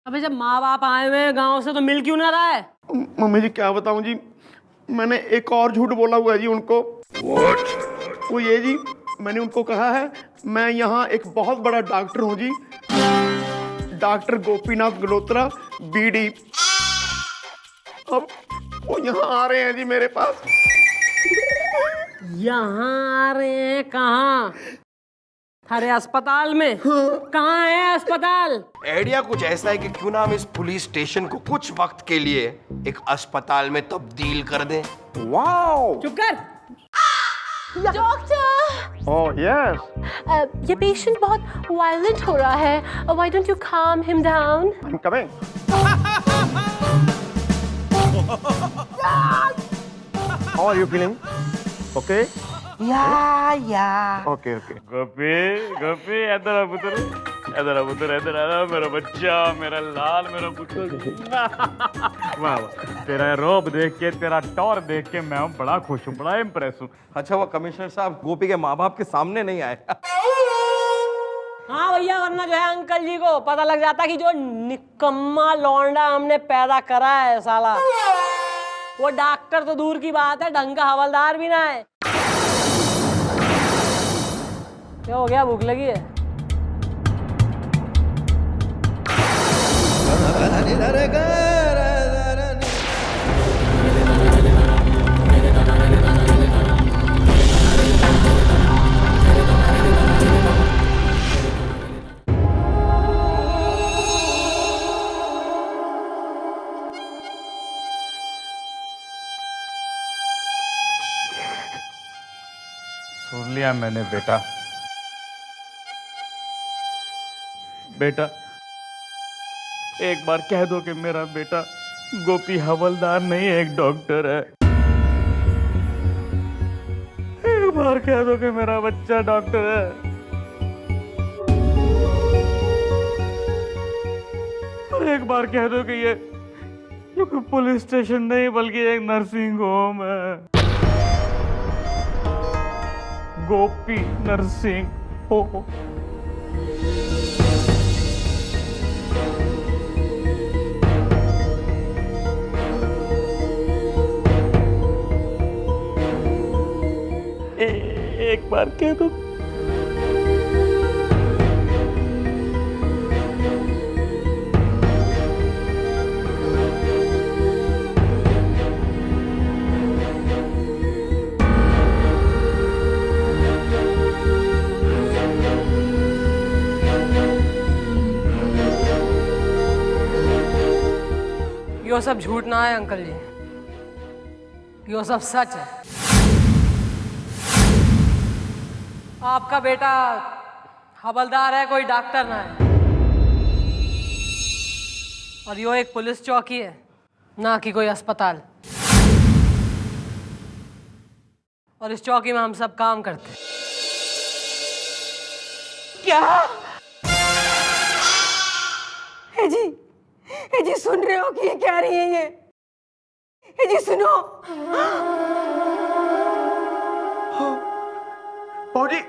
अबे जब माँ बाप आए हुए हैं गाँव से तो मिल क्यों ना रहा है? मम्मी जी क्या बताऊं जी, मैंने एक और झूठ बोला हुआ है जी उनको। वो ये जी, मैंने उनको कहा है मैं यहाँ एक बहुत बड़ा डॉक्टर हूँ जी, डॉक्टर गोपीनाथ गल्होत्रा बीडी। अब वो यहाँ आ रहे हैं जी मेरे पास। यहाँ आ रहे हैं कहाँ? अरे अस्पताल में। कहाँ है अस्पताल? आइडिया कुछ ऐसा है कि क्यों ना हम इस पुलिस स्टेशन को कुछ वक्त के लिए एक अस्पताल में तब्दील कर दें। वाओ! चुप कर। डॉक्टर, ओह यस, ये पेशेंट बहुत वायलेंट हो रहा है। Why don't you calm him down? I am coming. How are you feeling? Okay या ओके ओके। गोपी इधर आ पुत्र, इधर आ पुत्र, इधर आ मेरा बच्चा, मेरा लाल, मेरा पुत्र। वाह वाह, तेरा रोब देख के, तेरा टॉर देख के मैं बड़ा खुश हूँ, बड़ा इम्प्रेस हूँ। अच्छा वो कमिश्नर साहब गोपी के माँ बाप के सामने नहीं आए? हाँ भैया, वरना जो है अंकल जी को पता लग जाता कि जो निकम्मा लौंडा हमने पैदा करा है साला, वो डॉक्टर तो दूर की बात है, ढंग का हवलदार भी ना है। क्या हो गया, भूख लगी है? सुन लिया मैंने बेटा। बेटा एक बार कह दो कि मेरा बेटा गोपी हवलदार नहीं एक डॉक्टर है। एक बार कह दो कि मेरा बच्चा डॉक्टर है। और एक बार कह दो कि ये कोई पुलिस स्टेशन नहीं बल्कि एक नर्सिंग होम है। गोपी नर्सिंग होम। एक बार कह दो। यो सब झूठ ना है अंकल जी, यो सब सच है। आपका बेटा हवलदार है, कोई डॉक्टर ना है। और यो एक पुलिस चौकी है, ना कि कोई अस्पताल। और इस चौकी में हम सब काम करते हैं। क्या? हे जी सुन रहे हो कि ये कह रही है ये? हे जी सुनो। बाबूजी,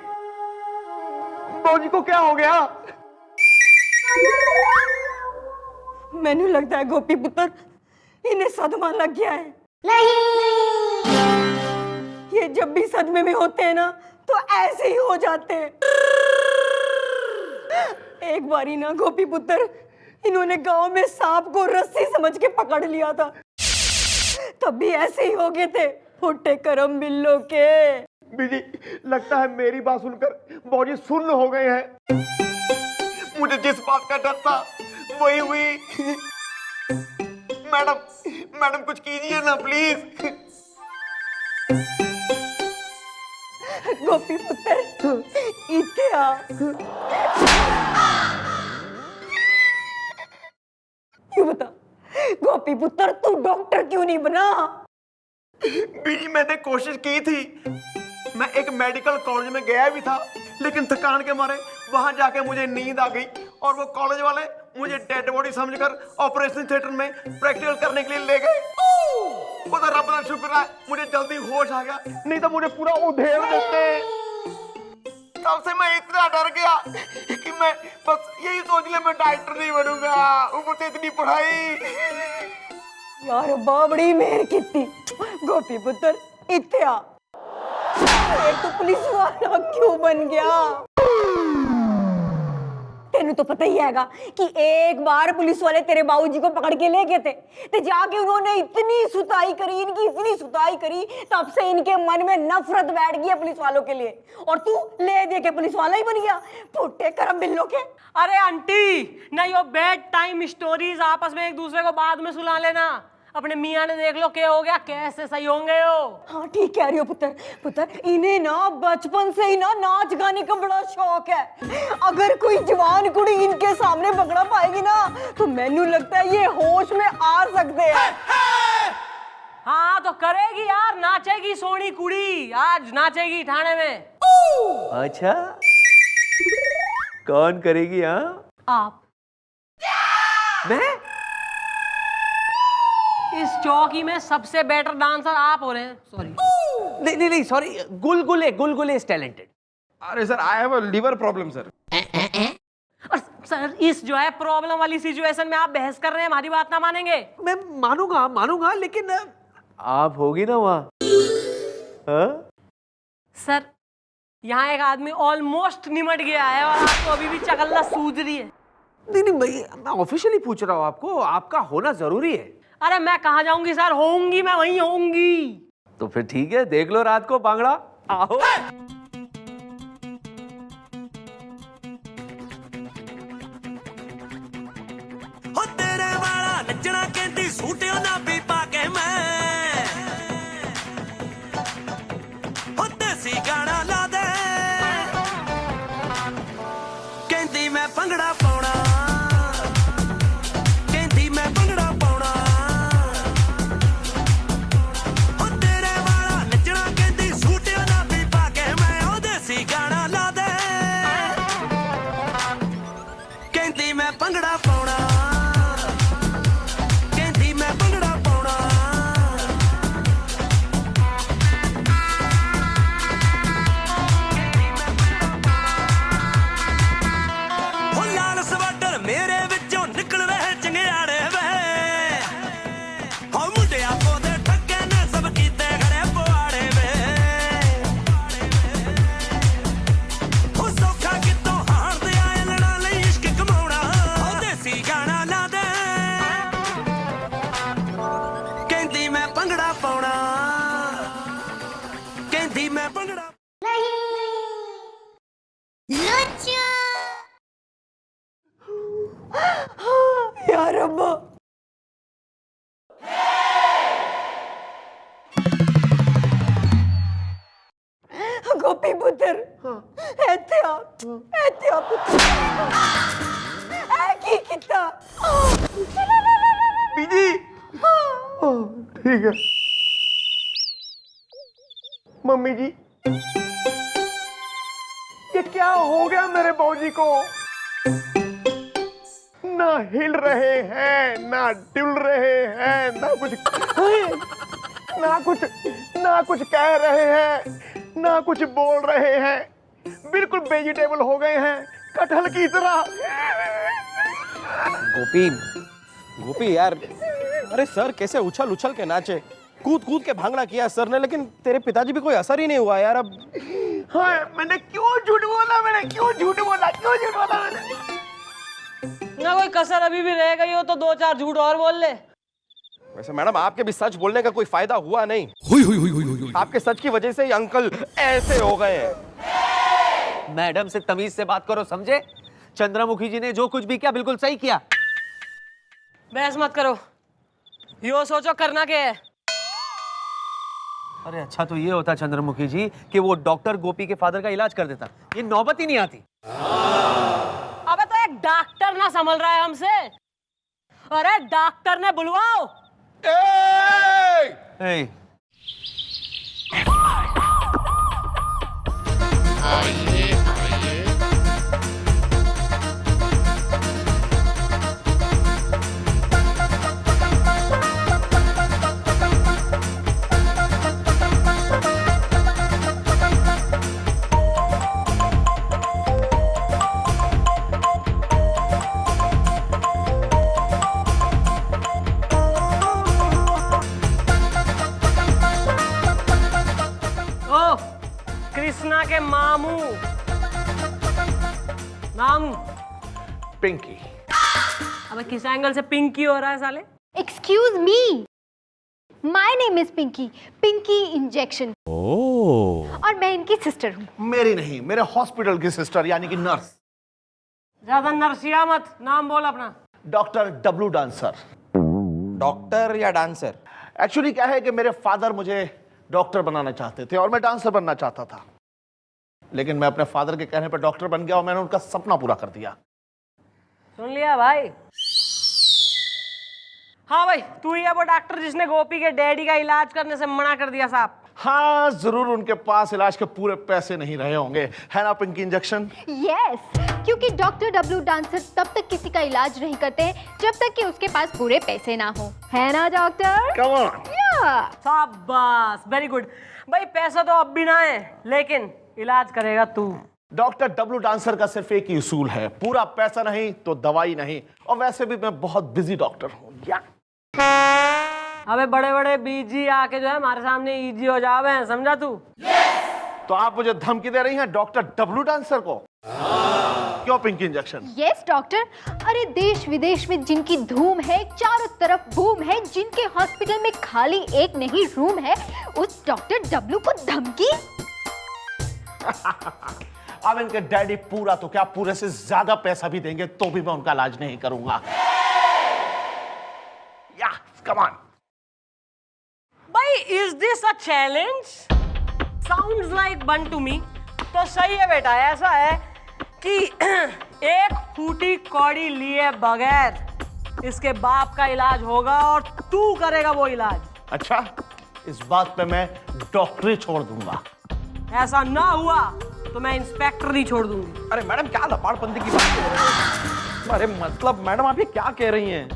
बाबूजी को क्या हो गया? मैंने लगता है गोपी पुत्र इन्हें सदमा लग गया है। नहीं, ये जब भी सदमे में होते हैं ना तो ऐसे ही हो जाते हैं। एक बारी ना गोपी पुत्र, इन्होंने गांव में सांप को रस्सी समझ के पकड़ लिया था, तब भी ऐसे ही हो गए थे। फुटे करम बिल्लो के। बीजी, लगता है मेरी बात सुनकर बाबूजी सुन्न हो गए हैं। मुझे जिस बात का डर था वही हुई। मैडम कुछ कीजिए ना प्लीज। गोपी पुत्र इथे आ। क्यों बता गोपी पुत्र, तू डॉक्टर क्यों नहीं बना? बीजी, मैंने कोशिश की थी। मैं एक मेडिकल कॉलेज में गया भी था, लेकिन थकान के मारे वहां जाके मुझे नींद आ गई और वो कॉलेज वाले मुझे डेड बॉडी समझकर ऑपरेशन थिएटर में प्रैक्टिकल करने के लिए ले गए। वो तो रब का शुक्र है मुझे जल्दी होश आ गया, नहीं तो मुझे पूरा उधेड़ देते। तब से मैं इतना डर गया कि मैं बस यही सोच लिया मैं डॉक्टर नहीं बनूंगा, ऊपर से इतनी पढ़ाई। यार अब्बा बड़ी मेहर की गोपी पुत्र इत्थे आ। एक तो पुलिस वाला क्यों बन गया? तेनू तो पता ही हैगा कि एक बार पुलिस वाले तेरे बाबूजी को पकड़ के ले गए थे, तो जाके उन्होंने इतनी सुताई करी, इनकी इतनी सुताई करी, तब से इनके मन में नफरत बैठ गई पुलिस वालों के लिए। और तू ले दे के पुलिस वाला ही बन गया। फुट्टे करम बिल्लो के। अरे आंटी ना, यो बेड टाइम स्टोरीज आपस में एक दूसरे को बाद में सुना लेना। अपने मियाँ ने देख लो क्या हो गया, कैसे सही होंगे हो। हाँ ठीक कह रही हो पुत्र। पुत्र इन्हें ना बचपन से ही ना नाच गाने का बड़ा शौक है। अगर कोई जवान कुड़ी इनके सामने पकड़ा पाएगी ना तो मैनू लगता है ये होश में आ सकते हैं। हाँ तो करेगी यार, नाचेगी सोनी कुड़ी, आज नाचेगी थाने में। अच्छा कौन करेगी? हाँ आप। मैं? इस चौकी में सबसे बेटर डांसर आप हो रहे हैं। सॉरी नहीं नहीं नहीं सॉरी, गुलगुले इज टैलेंटेड। अरे sir I have a liver problem sir. और सर इस जो है प्रॉब्लम वाली सिचुएशन में आप बहस कर रहे हैं, हमारी बात ना मानेंगे। मैं मानूंगा लेकिन आप होगी ना वहाँ? हाँ? सर यहाँ एक आदमी ऑलमोस्ट निमट गया है और आपको अभी भी चकल्ला सूझ रही है। नहीं मैं ऑफिशियली पूछ रहा हूँ आपको, आपका होना जरूरी है। अरे मैं कहाँ जाऊंगी सर, होंगी मैं वहीं होंगी। तो फिर ठीक है, देख लो रात को बांगड़ा। आओ हो तेरे वाला नचना कहती सूटियों ना भी पाके मैं हो देसी गाना ला दे कहती मैं भंगड़ा पाउणा कहती मैं भंगड़ा पाउणा हो तेरे वाला नचना कहती सूटियों ना भी पाके मैं हो देसी गाना ला दे कहती मैं भंगड़ा पाउणा कहती मैं भंगड़ा पाउणा हो लाल सवाडर मेरे विचों निकल रहे चंगियाड़े वे हो मुंडिया पोदे ठगे ने सब कीते खड़े पुआड़े वे हो सौखा कितों हार दे आए लड़ा लई इश्क कमाउणा हो देसी गाना ला दे कहती मैं भंगड़ा पाउणा कहती मैं भंगड़ा यार अब्बा गोपी पुत्र ऐथे आ पुत्र ऐ की किता बीजी ठीक है। मम्मी जी ये क्या हो गया मेरे बाबूजी को? ना हिल रहे हैं, ना डुल रहे हैं, ना कुछ कह रहे हैं, ना कुछ बोल रहे हैं, बिल्कुल वेजिटेबल हो गए हैं, कटहल की तरह। गोपी यार, अरे सर कैसे उछल उछल के नाचे, कूद कूद के भांगड़ा किया सर ने, लेकिन तेरे पिताजी भी कोई असर ही नहीं हुआ यार। अब हाँ मैंने क्यों झूठ बोला मैंने? ना कोई कसर अभी भी रह गई हो तो दो चार झूठ और बोल ले। वैसे मैडम आपके भी सच बोलने का कोई फायदा हुआ नहीं। आपके सच की वजह से ही अंकल ऐसे हो गए हैं। मैडम से तमीज से बात करो, समझे? चंद्रमुखी जी ने जो कुछ भी किया बिल्कुल सही किया। बहस मत करो, यो सोचो करना क्या है। अरे अच्छा तो ये होता चंद्रमुखी जी कि वो डॉक्टर गोपी के फादर का इलाज कर देता, ये नौबत ही नहीं आती। अबे तो एक डॉक्टर ना संभल रहा है हमसे। अरे डॉक्टर ने बुलवाओ। ए! यहाँ के मामू। नाम? पिंकी। अबे किस एंगल से पिंकी हो रहा है साले? Excuse me. My name is Pinky. Pinky Injection. और मैं इनकी सिस्टर हूँ। मेरी नहीं, मेरे हॉस्पिटल की सिस्टर यानी कि नर्स। ज्यादा नरसिया मत, नाम बोल अपना। Doctor W dancer. डॉक्टर या डांसर? एक्चुअली क्या है कि मेरे फादर मुझे डॉक्टर बनाना चाहते थे और मैं डांसर बनना चाहता था, लेकिन मैं अपने फादर के कहने पर डॉक्टर बन गया और मैंने उनका सपना पूरा कर दिया। सुन लिया भाई? हाँ भाई, तू ही है वो डॉक्टर जिसने गोपी के डैडी का इलाज करने से मना कर दिया साहब? हाँ जरूर, उनके पास इलाज के पूरे पैसे नहीं रहे होंगे, है ना पिंकी इंजेक्शन? Yes, क्योंकि डॉक्टर डब्लू डांसर तब तक किसी का इलाज नहीं करते जब तक कि उसके पास पूरे पैसे ना हो, है ना डॉक्टर? Come on. शाबाश, वेरी गुड। भाई पैसा तो अब भी ना है, लेकिन इलाज करेगा तू। डॉक्टर डब्लू डांसर का सिर्फ एक ही उसूल है, पूरा पैसा नहीं तो दवाई नहीं, और वैसे भी मैं बहुत बिजी डॉक्टर हूँ। अबे बड़े बड़े बीजी आके जो है हमारे सामने इजी हो जावे हैं, समझा तू? तो आप मुझे धमकी दे रही हैं डॉक्टर डब्लू डांसर को? क्यों पिंकी इंजेक्शन? यस डॉक्टर, अरे देश विदेश में जिनकी धूम है, चारों तरफ बूम है, जिनके हॉस्पिटल में खाली एक नहीं रूम है, उस डॉक्टर डब्लू को धमकी? अब इनके डैडी पूरा तो क्या पूरे से ज्यादा पैसा भी देंगे तो भी मैं उनका इलाज नहीं करूंगा। या कम ऑन। भाई is this a challenge? Sounds like one to me. तो सही है बेटा, ऐसा है कि एक फूटी कौड़ी लिए बगैर इसके बाप का इलाज होगा और तू करेगा वो इलाज। अच्छा, इस बात पे मैं डॉक्टरी छोड़ दूंगा। ऐसा ना हुआ तो मैं इंस्पेक्टर ही छोड़ दूंगी। अरे मैडम क्या लपाड़पंती की बात कर रही हैं? अरे मतलब मैडम आप ये क्या कह रही हैं?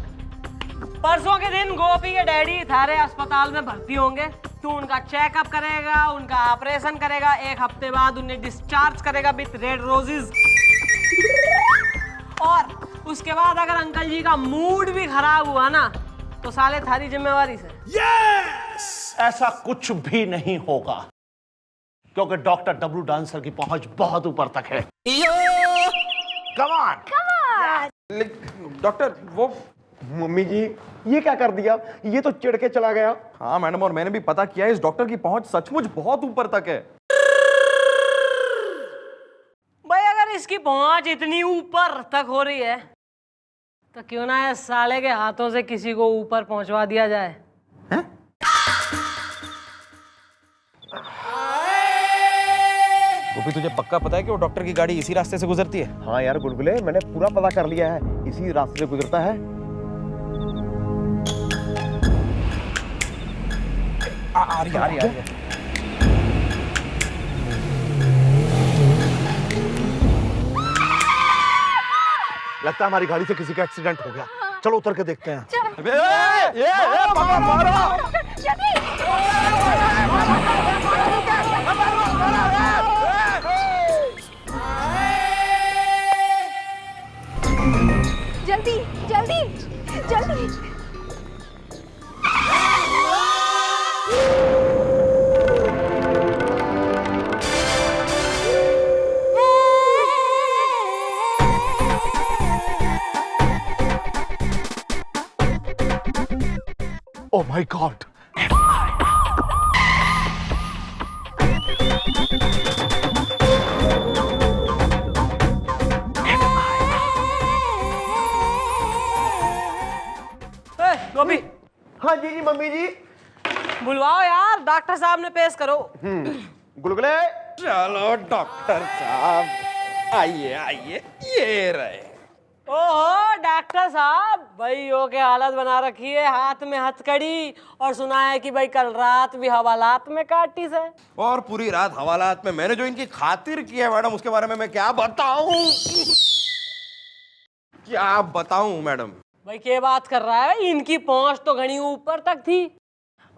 परसों के दिन गोपी के डैडी थारे अस्पताल में भर्ती होंगे। तू उनका चेकअप करेगा, उनका ऑपरेशन करेगा, एक हफ्ते बाद उन्हें डिस्चार्ज करेगा विथ रेड रोजेस। और उसके बाद अगर अंकल जी का मूड भी खराब हुआ ना तो साले थारी जिम्मेवारी से। यस! ऐसा कुछ भी नहीं होगा क्योंकि डॉक्टर डब्लू डांसर की पहुंच बहुत ऊपर तक है। Come on. डॉक्टर वो मम्मी जी ये क्या कर दिया? ये तो चिढ़ के चला गया। हाँ मैडम, और मैंने भी पता किया, इस डॉक्टर की पहुंच सचमुच बहुत ऊपर तक है। भाई अगर इसकी पहुंच इतनी ऊपर तक हो रही है तो क्यों ना इस साले के हाथों से किसी को ऊपर पहुंचवा दिया जाए? गोपी तुझे पक्का पता है कि वो डॉक्टर की गाड़ी इसी रास्ते से गुजरती है? हाँ यार गुलगुले, मैंने पूरा पता कर लिया है, इसी रास्ते से गुजरता है। आ रही है। लगता है हमारी गाड़ी से किसी का एक्सीडेंट हो गया। चलो उतर के देखते हैं। जल्दी जल्दी जल्दी। Oh my God! गोपी, हाँ जी मम्मी जी। बुलवाओ यार, डॉक्टर साहब ने पेश करो। गुलगुले चलो डॉक्टर साहब आइए आइए, ये रहे। ओहो डॉक्टर साहब, भाई यो के हालत बना रखी है, हाथ में हथकड़ी, और सुना है कि भाई कल रात भी हवालात में काटी से। और पूरी रात हवालात में मैंने जो इनकी खातिर की है मैडम, उसके बारे में मैं क्या बताऊं? क्या बताऊं मैडम? भाई क्या बात कर रहा है? इनकी पहुंच तो घनी ऊपर तक थी।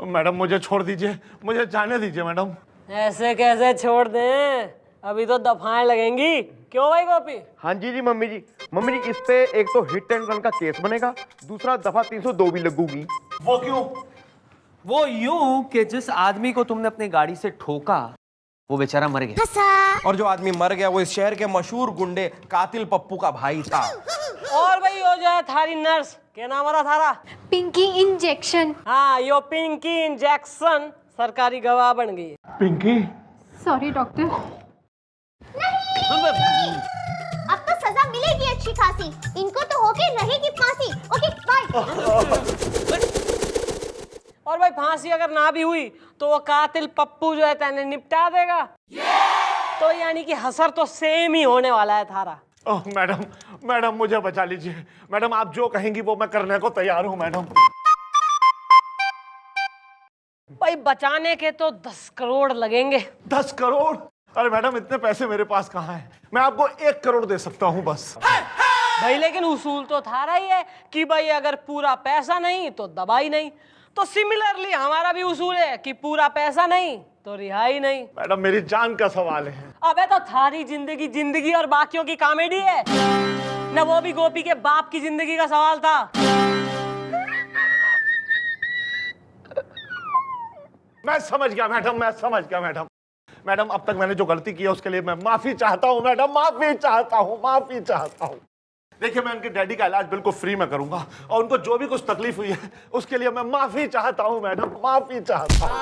मैडम मुझे छोड़ दीजिए, मुझे जाने दीजिए मैडम। ऐसे कैसे छोड़ दें, अभी तो दफाएं लगेंगी। क्यों भाई गोपी? हाँ जी मम्मी जी। मम्मी जी इस पे एक तो हिट एंड रन का केस बनेगा, दूसरा दफा 302 भी लगूगी। वो क्यों? वो यूं कि जिस आदमी को तुमने अपनी गाड़ी से ठोका वो बेचारा मर गया। और जो आदमी मर गया वो इस शहर के मशहूर गुंडे कातिल पप्पू का भाई था। और भाई वो जो है थारी नर्स, क्या नाम रहा थारा? पिंकी इंजेक्शन। हाँ, यो पिंकी इंजेक्शन सरकारी गवाह बन गई। Pinky, sorry doctor. अब तो सजा मिलेगी अच्छी खासी, इनको तो होके रहेगी फांसी। Okay bye. और भाई फांसी अगर ना भी हुई तो वो कातिल पप्पू जो है तेने निपटा देगा। तो यानी कि हसर तो सेम ही होने वाला है थारा। ओह मैडम, मैडम मुझे बचा लीजिए। मैडम आप जो कहेंगी वो मैं करने को तैयार हूँ मैडम। भाई बचाने के तो 10 करोड़ लगेंगे। 10 करोड़? अरे मैडम इतने पैसे मेरे पास कहाँ हैं? मैं आपको 1 करोड़ दे सकता हूँ बस। भाई लेकिन उसूल तो थारा ही है कि भाई अगर पूरा पैसा नहीं तो दवाई नहीं। तो सिमिलरली हमारा भी उसूल है कि पूरा पैसा नहीं तो रिहाई नहीं। मैडम मेरी जान का सवाल है। अबे तो थारी जिंदगी जिंदगी और बाकियों की कॉमेडी है ना, वो भी गोपी के बाप की जिंदगी का सवाल था। मैं समझ गया मैडम, मैं समझ गया मैडम। मैडम अब तक मैंने जो गलती की है उसके लिए मैं माफी चाहता हूँ मैडम, माफी चाहता हूँ, माफी चाहता हूँ। देखिए मैं उनके डैडी का इलाज बिल्कुल फ्री में करूंगा और उनको जो भी कुछ तकलीफ हुई है उसके लिए मैं माफी चाहता हूँ मैडम, माफी चाहता हूँ।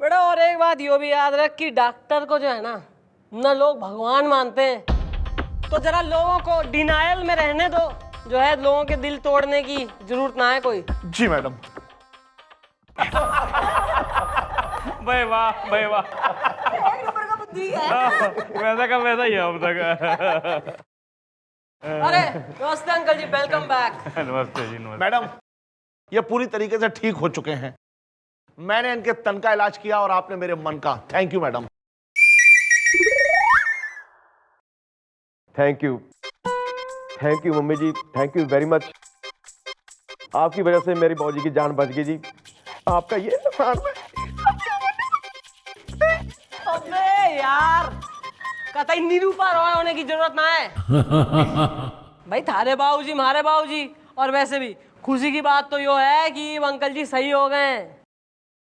बेटा और एक बात यो भी याद रख कि डॉक्टर को जो है ना लोग भगवान मानते हैं, तो जरा लोगों को डिनायल में रहने दो, जो है लोगों के दिल तोड़ने की जरूरत ना है कोई। जी मैडम। भाई वाह, भाई वाह। वैसा का वैसा ही है अब तक। अरे नमस्ते अंकल जी, वेलकम बैक। नमस्ते जी, नमस्ते। मैडम ये पूरी तरीके से ठीक हो चुके हैं। मैंने इनके तन का इलाज किया और आपने मेरे मन का। Thank you madam. Thank you, thank you mummy ji, thank you very much. आपकी वजह से मेरी बॉजी की जान बच गई जी। आपका ये अबे यार कतई निरूपा रॉय होने की जरूरत ना है। भाई थारे बाबूजी मारे बाबूजी। और वैसे भी खुशी की बात तो यो है कि अंकल जी सही हो गए हैं।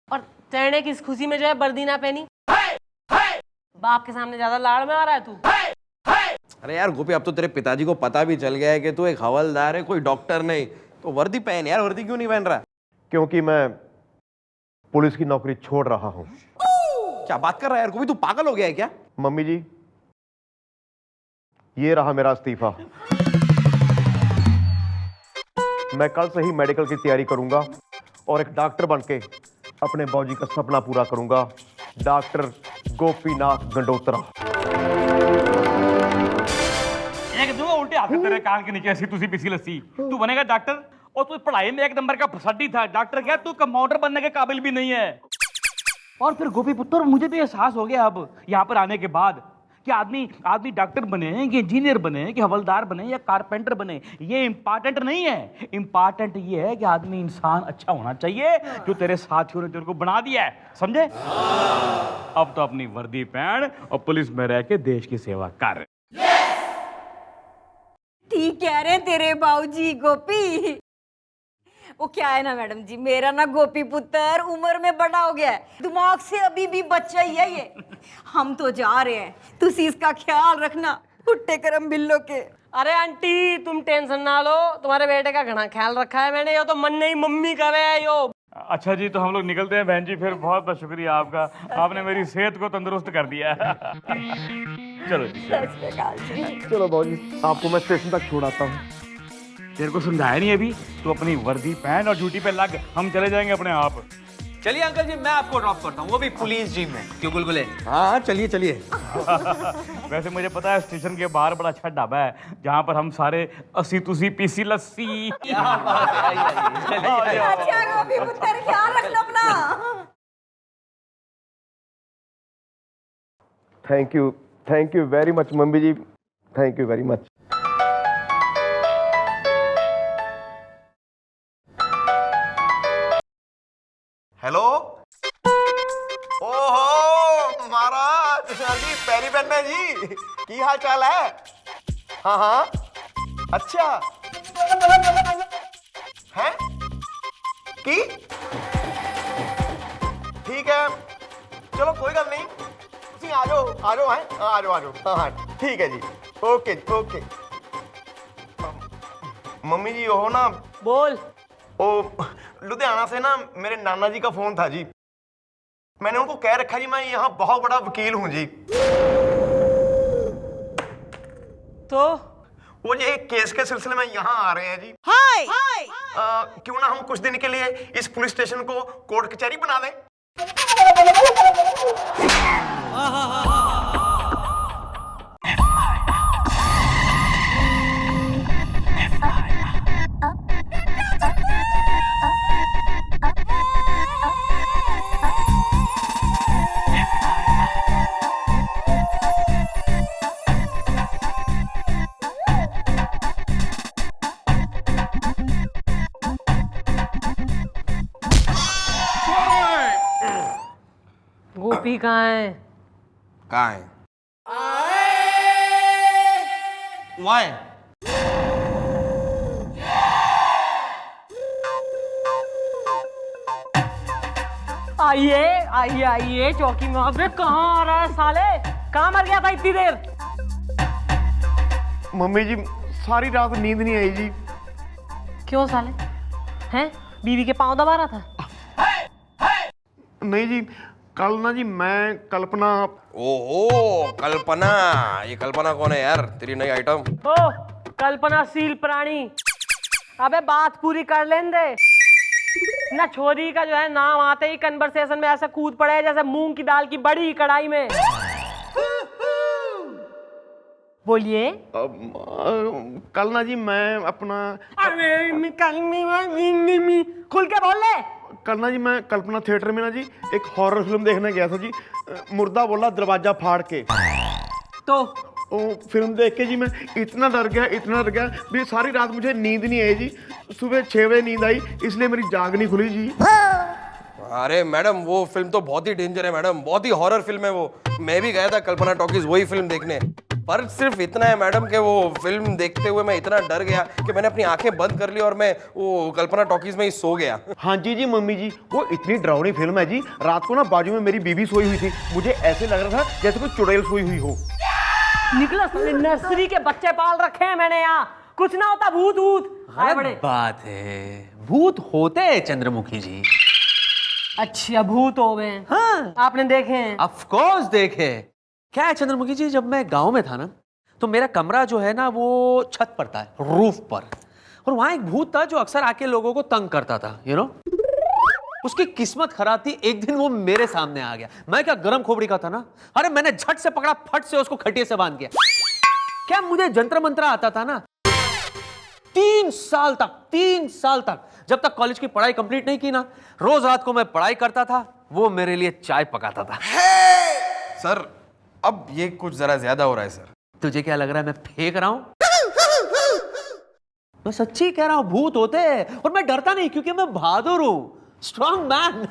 और तेने किस खुशी में जो है वर्दी ना पहनी? बाप के सामने ज्यादा लाड़ में आ रहा है तू। अरे यार गोपी, अब तो तेरे पिताजी को पता भी चल गया है कि तू एक हवलदार है, कोई डॉक्टर नहीं। तो वर्दी पहन यार, वर्दी क्यों नहीं पहन रहा? क्योंकि मैं पुलिस की नौकरी छोड़ रहा हूँ। क्या बात कर रहा है यार गोपी, तू पागल हो गया है क्या? मम्मी जी ये रहा मेरा इस्तीफा। मैं कल से ही मेडिकल की तैयारी करूंगा और एक डॉक्टर बनके अपने बाबूजी का सपना पूरा करूंगा। डॉक्टर गोपीनाथ गंडोत्रा। एक दूंगा उल्टे हाथ से तेरे कान के नीचे ऐसी तुसी पिसी लस्सी। तू बनेगा डॉक्टर और तू पढ़ाई में 1 नंबर का फसड्डी था। डॉक्टर क्या, तू कंपाउंडर बनने के काबिल भी नहीं है। और फिर गोपी पुत्र मुझे भी एहसास हो गया अब यहाँ पर आने के बाद कि आदमी डॉक्टर बने कि इंजीनियर बने कि हवलदार बने या कारपेंटर बने, ये इंपॉर्टेंट नहीं है। इंपॉर्टेंट ये है कि आदमी इंसान अच्छा होना चाहिए, जो तेरे साथियों ने तेरे को बना दिया है, समझे? अब तो अपनी वर्दी पहन और पुलिस में रह के देश की सेवा कर। ठीक कह रहे हैं तेरे बाबूजी गोपी। वो क्या है ना मैडम जी, मेरा ना गोपी पुत्र उम्र में बड़ा हो गया है, दिमाग से अभी भी बच्चा ही है ये। हम तो जा रहे हैं, तुसी इसका ख्याल रखना, फुट्टे करम बिल्लो के। अरे आंटी तुम टेंशन ना लो, तुम्हारे बेटे का घना ख्याल रखा है मैंने। यो तो मन नहीं मम्मी करे है यो। अच्छा जी, तो हम लोग निकलते हैं बहन जी। फिर बहुत बहुत शुक्रिया आपका, आपने मेरी सेहत को तंदुरुस्त कर दिया। चलो जी, चलो बाबूजी, आपको मैं स्टेशन तक छोड़ाता हूँ। तेरे को समझाया नहीं अभी, तो अपनी वर्दी पहन और ड्यूटी पे लग, हम चले जाएंगे अपने आप। चलिए अंकल जी, मैं आपको ड्रॉप करता हूँ, वो भी पुलिस जीप में। क्यों गुलगुले? हाँ चलिए चलिए। वैसे मुझे पता है स्टेशन के बाहर बड़ा अच्छा ढाबा है जहाँ पर हम सारे अस्सी तुसी पीसी लस्सी। अच्छा गोपी पुत्र ख्याल रखना अपना। Thank you very much mummy ji, thank you very much. Hello, ओहो महाराज जी, पैरी बहन जी की हाल चाल है? हाँ हाँ, अच्छा है की ठीक है, चलो कोई गल नहीं, तुसी आ जाओ हैं, आ जाओ हाँ ठीक है जी, ओके ओके। मम्मी जी वो ना, बोल। ओ लुधियाना से ना मेरे नाना जी का फोन था जी, मैंने उनको कह रखा जी मैं यहाँ बहुत बड़ा वकील हूँ जी। तो वो ये एक केस के सिलसिले में यहाँ आ रहे हैं जी। हाय क्यों ना हम कुछ दिन के लिए इस पुलिस स्टेशन को कोर्ट कचहरी बना दें। गोपी कहाँ है? कहाँ है? वहाँ है। आइए आइए आइए, चौकी में अबे कहाँ आ रहा है साले? कहाँ मर गया था इतनी देर? मम्मी जी सारी रात नींद नहीं आई जी। क्यों साले? हैं? बीवी के पाँव दबा रहा था? नहीं जी, कल ना जी मैं कल्पना। ओहो कल्पना, ये कल्पना कौन है यार? तेरी नई आइटम। ओ कल्पनाशील प्राणी, अबे बात पूरी कर लेने दे ना। छोरी का जो है नाम आते ही कन्वर्सेशन में ऐसे कूद पड़े जैसे मूंग की दाल की बड़ी कढ़ाई में। बोलिए। कल ना जी मैं अपना, अरे खुल के बोल ले। कल ना जी मैं कल्पना थिएटर में ना जी एक हॉरर फिल्म देखने गया था जी। मुर्दा बोला दरवाजा फाड़ के। तो वो फिल्म देख के जी मैं इतना डर गया भी सारी रात मुझे नींद नहीं आई जी। सुबह 6 बजे नींद आई, इसलिए मेरी जाग नहीं खुली जी। अरे मैडम वो फिल्म तो बहुत ही डेंजर है मैडम, बहुत ही हॉरर फिल्म है वो। मैं भी गया था कल्पना टॉकीज वही फिल्म देखने, पर सिर्फ इतना है मैडम कि वो फिल्म देखते हुए मैं इतना डर गया कि मैंने अपनी आंखें बंद कर ली और मैं वो कल्पना टॉकीज में ही सो गया। हाँ जी मम्मी जी, वो इतनी डरावनी फिल्म है जी। रात को ना बाजू में मेरी बीबी सोई हुई थी, मुझे ऐसे लग रहा था जैसे कोई चुड़ैल सोई हुई हो। निकला नर्सरी के बच्चे पाल रखे हैं मैंने यहाँ, कुछ ना होता भूत भूत। बड़े बात है, भूत होते हैं चंद्रमुखी जी। अच्छा भूत हो गए? हाँ आपने देखे हैं? ऑफ कोर्स देखे। क्या है चंद्रमुखी जी, जब मैं गांव में था ना तो मेरा कमरा जो है ना वो छत पर था, रूफ पर, और वहां एक भूत था जो अक्सर आके लोगों को तंग करता था, यू नो। उसकी किस्मत खराब थी, एक दिन वो मेरे सामने आ गया। मैं क्या गरम खोपड़ी का था ना, अरे मैंने झट से पकड़ा, फट से उसको खटिया से बांध दिया। क्या मुझे जंत्र मंत्र आता था ना। 3 साल तक जब तक कॉलेज की पढ़ाई कंप्लीट नहीं की ना, रोज रात को मैं पढ़ाई करता था, वो मेरे लिए चाय पकाता था। सर अब ये कुछ जरा ज्यादा हो रहा है सर। तुझे क्या लग रहा है मैं फेंक रहा हूं? मैं सच्ची कह रहा हूं, भूत होते हैं और मैं डरता नहीं क्योंकि मैं बहादुर हूं, स्ट्रॉन्ग मैन।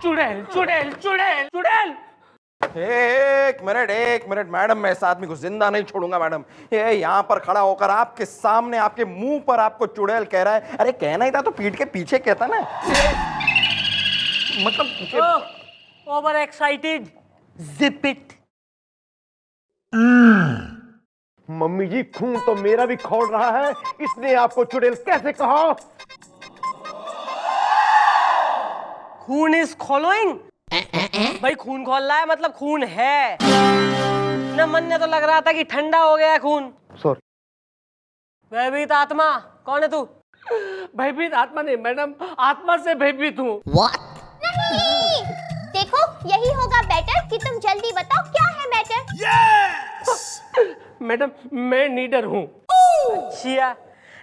चुड़ैल चुड़ैल चुड़ैल चुड़ैल। एक मिनट मैडम, मैं इस आदमी को जिंदा नहीं छोड़ूंगा मैडम। ये यहाँ पर खड़ा होकर आपके सामने आपके मुंह पर आपको चुड़ैल कह रहा है। अरे कहना ही था तो पीठ के पीछे कहता ना। मतलब over excited, zip it. Mummy जी खून तो मेरा भी खौल रहा है, इसने आपको चुड़ैल कैसे कहा? खून इज खोलोइंग भाई खून खोल रहा है मतलब खून है न। मन ने तो लग रहा था कि ठंडा हो गया खून। सॉरी। भयभीत आत्मा कौन है तू? भयभीत आत्मा नहीं मैडम, आत्मा से भयभीत हूँ। नहीं, देखो यही होगा बेटर कि तुम जल्दी बताओ क्या है मैटर। मैडम मैं नीडर हूँ। छिया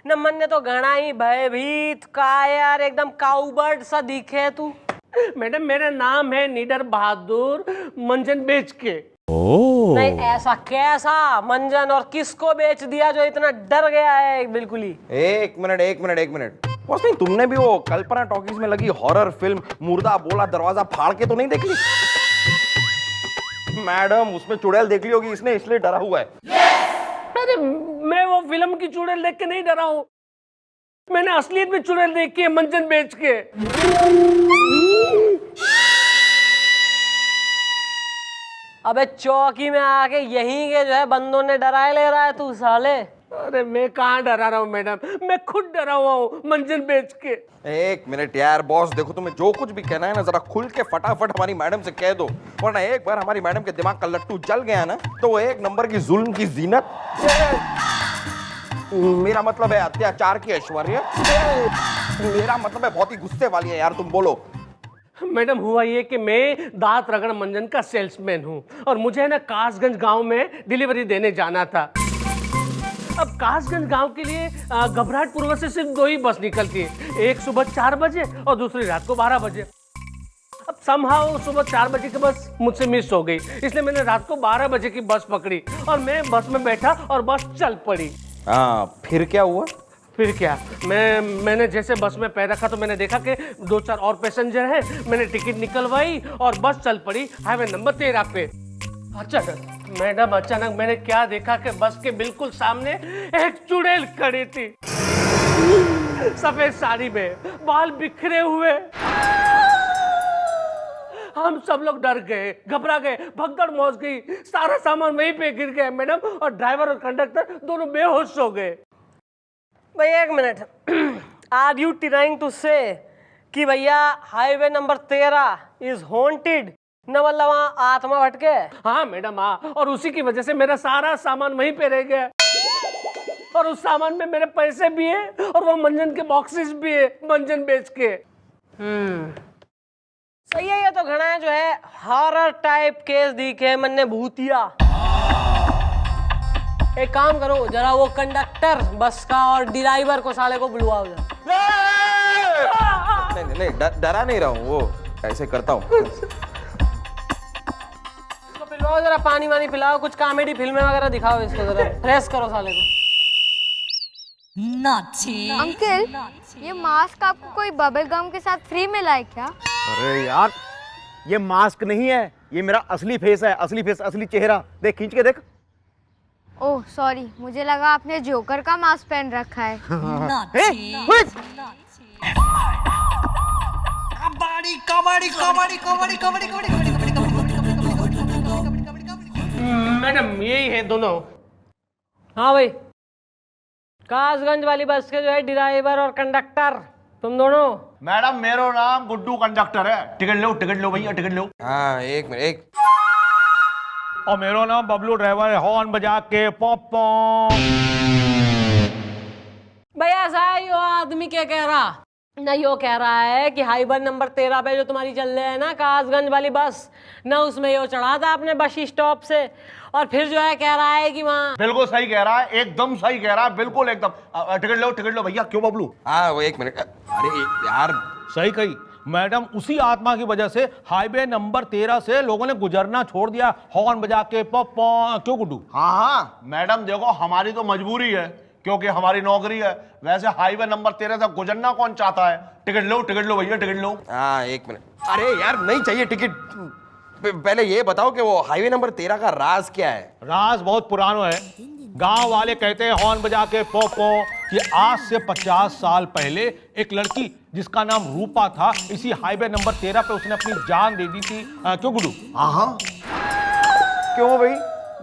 न। मन ने तो घना ही भयभीत का यार, एकदम काउबर्ड सा दिखे तू। मैडम मेरा नाम है नीडर बहादुर, मंजन बेच के। नहीं ऐसा कैसा मंजन और किसको बेच दिया जो इतना डर गया है बिल्कुल ही? एक मिनट बॉस, नहीं तुमने भी वो कल्पना टॉकीज में लगी हॉरर फिल्म मुर्दा बोला दरवाजा फाड़ के तो नहीं देख ली? मैडम उसमें चुड़ैल देख ली होगी इसने, इसलिए डरा हुआ है। अरे मैं वो फिल्म की चुड़ैल देख के नहीं डरा हूँ, मैंने असलियत में चुड़ैल देख के मंजन बेच के। अबे चौकी में आके यहीं के जो है बंदों ने डराए ले रहा है तू साले। अरे मैं कहाँ डरा रहा हूँ मैडम, मैं खुद डरा हुआ हूँ मंजन बेच के। एक मिनट यार बॉस, देखो तुम्हें जो कुछ भी कहना है ना जरा खुल के फटाफट हमारी मैडम से कह दो, वरना एक बार हमारी मैडम के दिमाग का लट्टू जल गया ना तो वो एक नंबर की जुल्म की जीनत, मेरा मतलब है अत्याचार की ऐश्वर्या, मेरा मतलब है बहुत ही गुस्से वाली है यार। तुम बोलो। मैडम हुआ ये कि मैं दांत रगड़ मंजन का सेल्समैन हूँ और मुझे ना कासगंज गांव में डिलीवरी देने जाना था। अब कासगंज गांव के लिए घबराहटपुर से सिर्फ 2 ही बस निकलती है, एक सुबह 4 बजे और दूसरी रात को 12 बजे। अब समहाउ सुबह 4 बजे की बस मुझसे मिस हो गई, इसलिए मैंने रात को 12 बजे की बस पकड़ी और मैं बस में बैठा और बस चल पड़ी। फिर क्या हुआ? फिर क्या, मैंने जैसे बस में पैर रखा तो मैंने देखा कि 2-4 और पैसेंजर हैं। मैंने टिकट निकलवाई और बस चल पड़ी हाईवे नंबर 13 पे। अचानक मैंने क्या देखा कि बस के बिल्कुल सामने एक चुड़ैल खड़ी थी, सफेद साड़ी में, बाल बिखरे हुए। हम सब लोग डर गए, घबरा गए, भगदड़ मच गई, सारा सामान वहीं पे गिर गया मैडम, और ड्राइवर और कंडक्टर दोनों बेहोश हो गए। भाई एक minute, are you trying to say कि भैया हाईवे नंबर 13 इज हॉन्टेड न, मतलब वहाँ आत्मा भटके? हाँ मैडम हाँ, और उसी की वजह से मेरा सारा सामान वहीं पे रह गया, और उस सामान में मेरे पैसे भी है और वो मंजन के बॉक्सेस भी है मंजन बेच के। सही है। ये तो घना है जो है हॉरर टाइप केस दिखे मन ने भूतिया। एक काम करो जरा वो कंडक्टर बस का और ड्राइवर को साले को बुलवाओ जरा। नहीं डरा नहीं रहा हूँ, वो ऐसे करता हूँ। पिलवाओ जरा, पानी वानी पिलाओ, कुछ कॉमेडी फिल्में वगैरह दिखाओ इसको, जरा फ्रेश करो साले को। अंकल ये मास्क आपको कोई बबल गम के साथ फ्री मिला है क्या? अरे यार ये मास्क नहीं है, ये मेरा असली फेस है, असली फेस, असली चेहरा। देख खींच के देख। ओह सॉरी, मुझे लगा आपने जोकर का मास्क पहन रखा है। मैडम यही है दोनों। हाँ भाई, कासगंज वाली बस के जो है ड्राइवर और कंडक्टर तुम दोनों। मैडम मेरा नाम गुड्डू कंडक्टर है। टिकट लो भैया, टिकट लो। हाँ एक मिनट। और मेरा नाम बबलू ड्राइवर है, हॉर्न बजा के पॉप। भैया ऐसा यो आदमी क्या कह रहा ना, यो कह रहा है कि हाईवे नंबर 13 पे जो तुम्हारी चल रही है ना कासगंज वाली बस ना, उसमें यो चढ़ा था अपने बस स्टॉप से, और फिर जो है कह रहा है कि वहाँ। बिल्कुल सही कह रहा है, एकदम सही कह रहा है, बिल्कुल एकदम। टिकट लो भैया। क्यों बबलू? हाँ वो एक मिनट। अरे यार सही कही मैडम, उसी आत्मा की वजह से हाईवे नंबर 13 से लोगों ने गुजरना छोड़ दिया, हॉर्न बजा के पॉप। क्यों गुड्डू? हाँ मैडम देखो, हमारी तो मजबूरी है क्योंकि हमारी नौकरी है, वैसे हाईवे नंबर 13 से गुजरना कौन चाहता है? टिकट लो भैया, टिकट लो। हाँ एक मिनट। अरे यार नहीं चाहिए टिकट, पहले ये बताओ कि वो हाईवे नंबर 13 का राज क्या है? राज बहुत पुराना है। गांव वाले कहते हैं हॉर्न बजा के पॉपो कि आज से 50 साल पहले एक लड़की जिसका नाम रूपा था, इसी हाईवे नंबर 13 पे उसने अपनी जान दे दी थी। क्यों गुड्डू? हाँ क्यों भाई,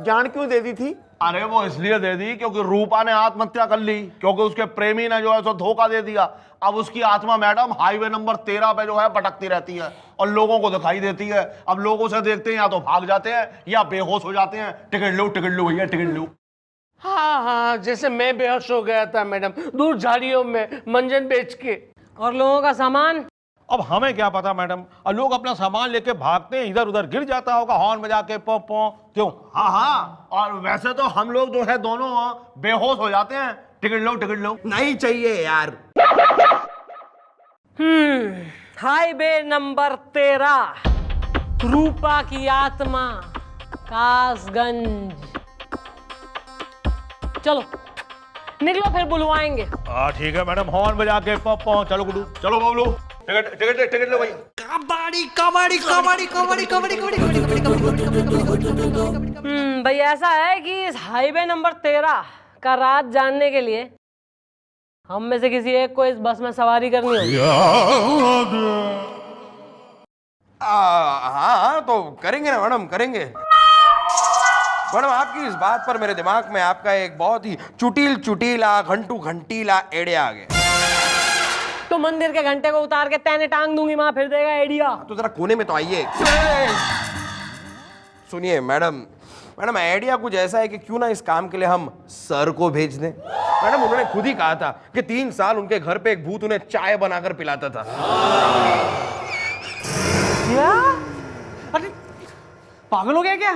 जान क्यों दे दी थी? अरे वो इसलिए दे दी क्योंकि रूपा ने आत्महत्या कर ली, क्योंकि उसके प्रेमी ने जो है सो धोखा दे दिया। अब उसकी आत्मा मैडम हाईवे नंबर 13 पे जो है भटकती रहती है और लोगों को दिखाई देती है। अब लोग उसे देखते हैं या तो भाग जाते हैं या बेहोश हो जाते हैं। टिकट लो भैया, टिकट लो। हाँ हाँ, जैसे मैं बेहोश हो गया था मैडम दूर झाड़ियों में मंजन बेच के। और लोगों का सामान? अब हमें क्या पता मैडम, और लोग अपना सामान लेके भागते हैं, इधर उधर गिर जाता होगा हॉर्न बजा के पो पो। क्यों? हाँ, और वैसे तो हम लोग जो है दोनों बेहोश हो जाते हैं। टिकट लो। नहीं चाहिए यार। हाईवे नंबर 13, रूपा की आत्मा, कासगंज। चलो निकलो, फिर बुलवाएंगे। ठीक है मैडम, हॉर्न बजा के पो पो। चलो गुड्डू, चलो बबलू, टिकट लो भाई। भाई ऐसा है कि इस हाईवे नंबर 13 का राज जानने के लिए हम में से किसी एक को इस बस में सवारी करनी होगी। हाँ तो करेंगे ना मैडम, करेंगे। मैडम आपकी इस बात पर मेरे दिमाग में आपका एक बहुत ही चुटीला घंटीला आइडिया आ गया। तो मंदिर के घंटे को उतार के तैने टांग दूंगी, वहां फिर देगा आइडिया। तो जरा कोने में तो आइए। सुनिए मैडम, आइडिया कुछ ऐसा है कि क्यों ना इस काम के लिए हम सर को भेज दें। मैडम उन्होंने खुद ही कहा था कि 3 साल उनके घर पे एक भूत उन्हें चाय बनाकर पिलाता था। क्या? अरे पागल हो गया क्या?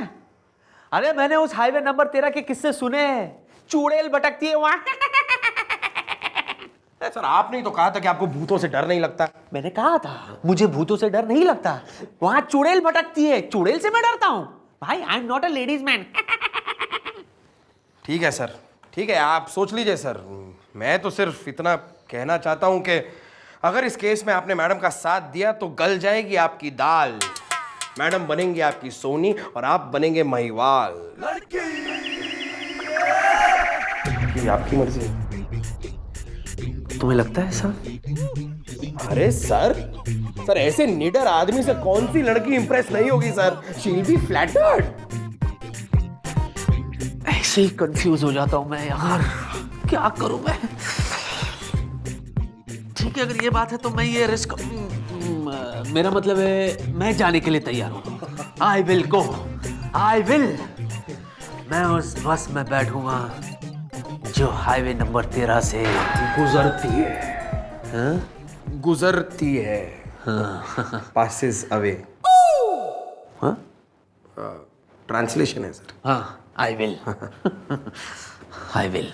अरे मैंने उस हाईवे नंबर 13 के किस्से सुने हैं। चुड़ैल भटकती है वहां। सर आपने तो कहा था कि आपको भूतों से डर नहीं लगता। मैंने कहा था मुझे भूतों से डर नहीं लगता। वहां चुड़ैल भटकती है, चुड़ैल से मैं डरता हूं भाई। I am not a ladies man. ठीक है सर, ठीक है, आप सोच लीजिए सर। मैं तो सिर्फ इतना कहना चाहता हूं कि अगर इस केस में आपने मैडम का साथ दिया तो गल जाएगी आपकी दाल। मैडम बनेंगी आपकी सोनी और आप बनेंगे महिवाल। ये आपकी मर्जी है। तुम्हें लगता है ऐसा? अरे सर ऐसे निडर आदमी से कौन सी लड़की इंप्रेस नहीं होगी sir. She will be flattered. ऐसे ही कंफ्यूज हो जाता हूं मैं यार, क्या करूं मैं। ठीक है, अगर ये बात है तो मैं ये रिस्क, मेरा मतलब है मैं जाने के लिए तैयार हूं। I will go, I will. मैं उस बस में बैठूंगा जो हाईवे नंबर 13 से गुजरती है। हाँ? गुजरती है, पासेस अवे। हाँ? ट्रांसलेशन है सर। हाँ, I will. I will.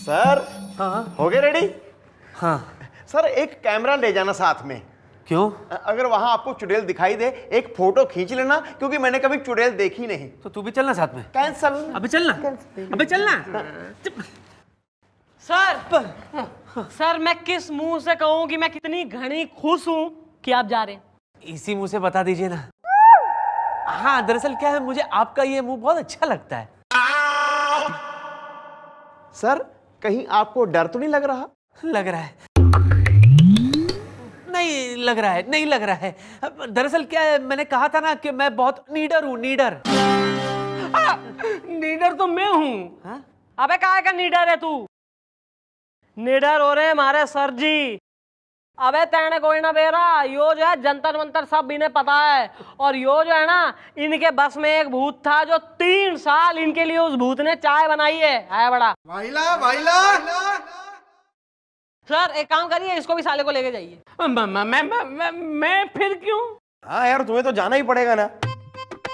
Sir हाँ हो गए रेडी? हाँ। सर एक कैमरा ले जाना साथ में। क्यों? अगर वहां आपको चुड़ैल दिखाई दे एक फोटो खींच लेना, क्योंकि मैंने कभी चुड़ैल देखी नहीं। तो तू भी चलना साथ में। कैंसल। अबे चलना, अबे चलना। सर मैं किस मुंह से कहूं कि मैं कितनी घनी खुश हूं कि आप जा रहे हैं। इसी मुंह से बता दीजिए ना। हाँ दरअसल क्या है, मुझे आपका ये मुंह बहुत अच्छा लगता है। सर कहीं आपको डर तो नहीं लग रहा? लग रहा है। नहीं लग रहा है, नहीं लग रहा है। दरअसल क्या है, मैंने कहा था ना कि मैं बहुत नीडर हूं, नीडर। नीडर तो मैं हूं। हाँ? अबे काहे का नीडर है तू? नीडर हो रहे हमारे सर जी। अबे तेने कोई ना बेरा, यो जो है जंतर मंतर सब इन्हें पता है। और यो जो है ना, इनके बस में एक भूत था जो 3 साल इनके लिए उस भूत ने चाय बनाई है बड़ा। सर एक काम करिए, इसको भी साले को लेके जाइए। मैं फिर क्यों? हाँ यार तुम्हें तो जाना ही पड़ेगा ना।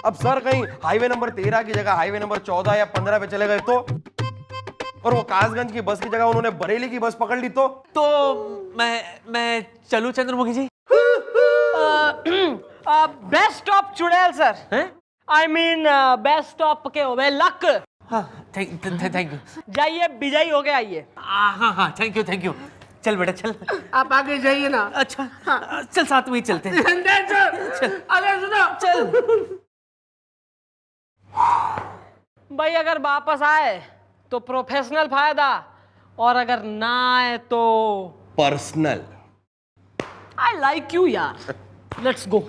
अब सर कहीं हाईवे नंबर 13 की जगह हाईवे नंबर 14 या 15 पे चले गए तो, और वो कासगंज की बस की जगह उन्होंने बरेली की बस पकड़ ली तो मैं चलूं चंद्रमुखी जी? बेस्ट ऑफ चुड़ैल sir. I mean best of के हो गए लक। हाँ थैंक यू। जाइए विजयी हो गए आइए। हाँ थैंक यू। चल बेटा चल। आप आगे जाइए ना। अच्छा हाँ। चल साथ में ही चलते हैं। चल। अरे सुनो चल। भाई अगर वापस आए तो प्रोफेशनल फायदा, और अगर ना आए तो पर्सनल। आई लाइक यू यार, लेट्स गो।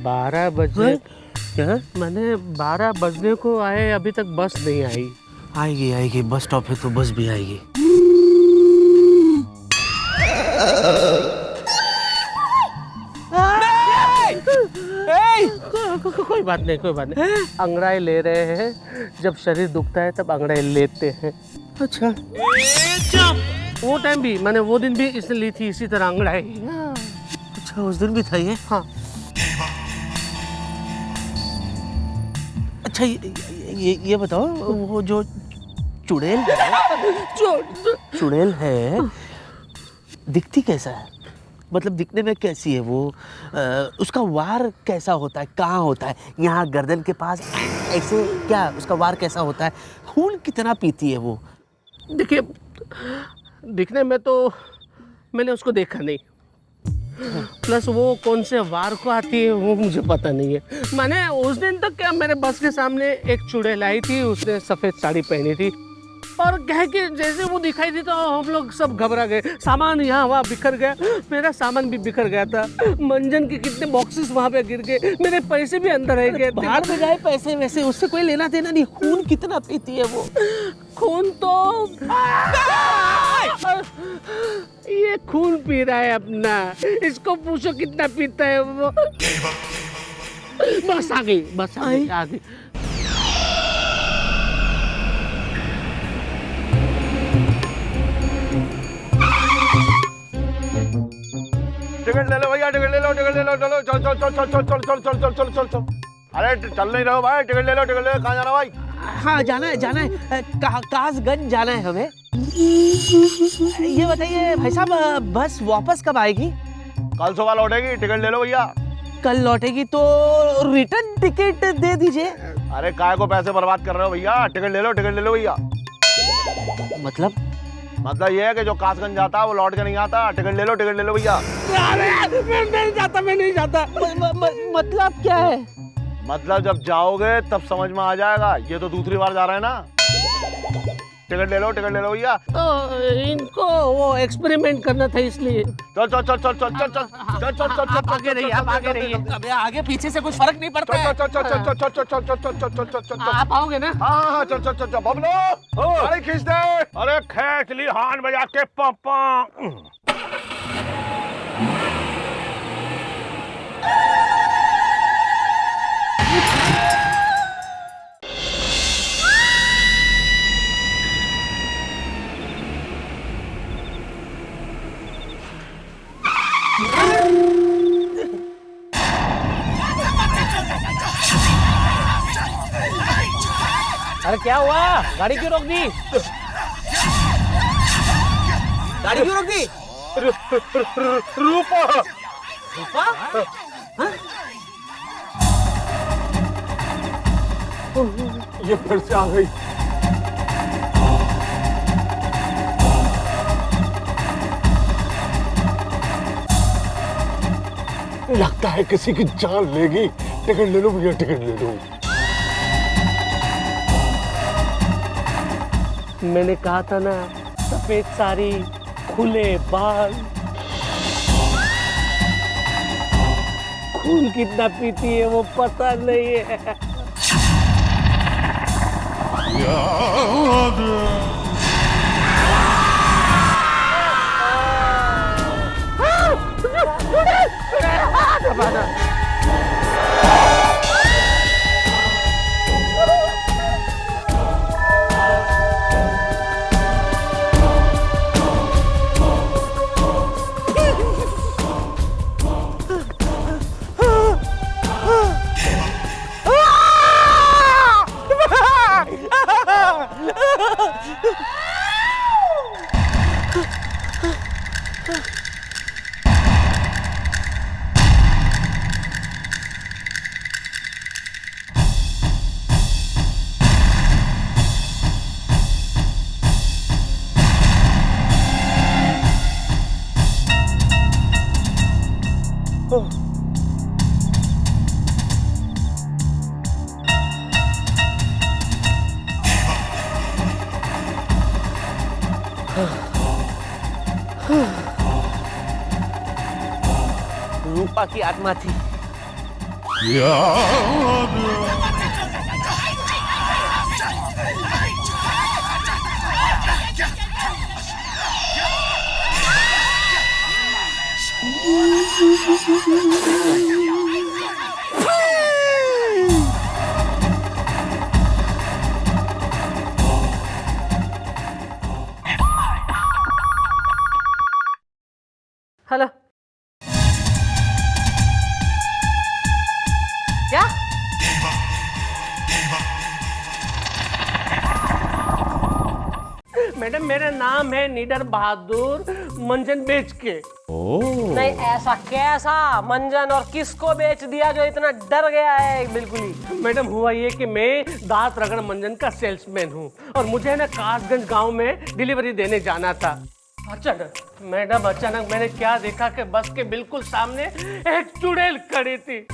12 बजे मैंने 12 बजने को आए, अभी तक बस नहीं आई। आएगी आएगी, बस स्टॉप है तो बस भी आएगी। कोई बात नहीं, कोई बात नहीं। अंगड़ाई ले रहे हैं, जब शरीर दुखता है तब अंगड़ाई लेते हैं। अच्छा, वो टाइम भी मैंने वो दिन भी इसने ली थी इसी तरह अंगड़ाई। अच्छा, उस दिन भी था ये। हाँ। अच्छा, ये बताओ, वो जो चुड़ैल है, चुड़ैल है, दिखती कैसा है? मतलब दिखने में कैसी है वो? उसका वार कैसा होता है? कहाँ होता है? यहाँ गर्दन के पास ऐसे? क्या उसका वार कैसा होता है? खून कितना पीती है वो? देखिए, दिखने में तो मैंने उसको देखा नहीं, प्लस वो कौन से वार को आती है वो मुझे पता नहीं है। मैंने उस दिन तक क्या, मेरे बस के सामने एक चुड़ैल आई थी, उसने सफ़ेद साड़ी पहनी थी, और कह के जैसे वो दिखाई दी तो हम लोग सब घबरा गए। सामान यहाँ वहाँ बिखर गया, मेरा सामान भी बिखर गया था। मंजन के कितने बॉक्सेस वहाँ पे गिर गए, मेरे पैसे भी अंदर रह गए। बाहर में जाए पैसे, वैसे उससे कोई लेना देना नहीं। खून कितना पीती है वो? खून तो ये खून पी रहा है अपना, इसको पूछो कितना पीता है वो। बस आ गई, बस आ गई, आ गई। टिकट ले लो भैया, टिकट ले लो, टिकट ले लो, चलो चल चल चल चल चल चल चल चल चल चल चल। अरे चल नहीं रहो भाई, टिकट ले लो, टिकट ले लो। कहाँ जाना भाई? हाँ, जाना है, जाना है, कासगंज जाना है हमें। ये बताइए भाई साहब, बस वापस कब आएगी? कल सुबह लौटेगी, टिकट ले लो भैया। कल लौटेगी तो रिटर्न टिकट दे दीजिए। अरे काय को पैसे बर्बाद कर रहे हो भैया? टिकट ले लो, टिकट ले लो भैया। मतलब ये है कि जो कासगंज जाता है वो लौट के नहीं आता। टिकट ले लो, टिकट ले लो भैया। अरे मैं नहीं जाता, मैं नहीं जाता। मतलब क्या है? मतलब जब जाओगे तब समझ में आ जाएगा। ये तो दूसरी बार जा रहे हैं ना। टिकट ले लो, टिकट ले लो भैया। तो इनको वो एक्सपेरिमेंट करना था इसलिए। चल चल चल चल चल चल चल चल चल चल आगे रहिए, आप आगे रहिए। अबे आगे पीछे से कुछ फर्क नहीं पड़ता है। चल चल चल चल चल चल चल चल चल चल चल चल। आप आओगे ना? हाँ हाँ चल चल चल चल। बबलू, अरे खींच दे। अरे खींच ली हान बजा के पापा। अरे क्या हुआ? गाड़ी क्यों रोक दी? गाड़ी क्यों रोक दी? रूपा, रूपा? ये फिर से आ गई। लगता है किसी की जान लेगी। टिकट ले लो भैया, टिकट ले लो। मैंने कहा था ना, सफेद साड़ी, खुले बाल, खून कितना पीती है वो पता नहीं है। रूपा की आत्मा थी। हेलो, क्या? मैडम मेरा नाम है निडर बहादुर मंजन बेच के। नहीं, ऐसा कैसा मंजन और किसको बेच दिया जो इतना डर गया है? बिल्कुल ही। मैडम हुआ ये कि मैं दांत रगड़ मंजन का सेल्समैन हूँ और मुझे ना कासगंज गांव में डिलीवरी देने जाना था। अचानक मैंने क्या देखा कि बस के बिल्कुल सामने एक चुड़ैल खड़ी थी,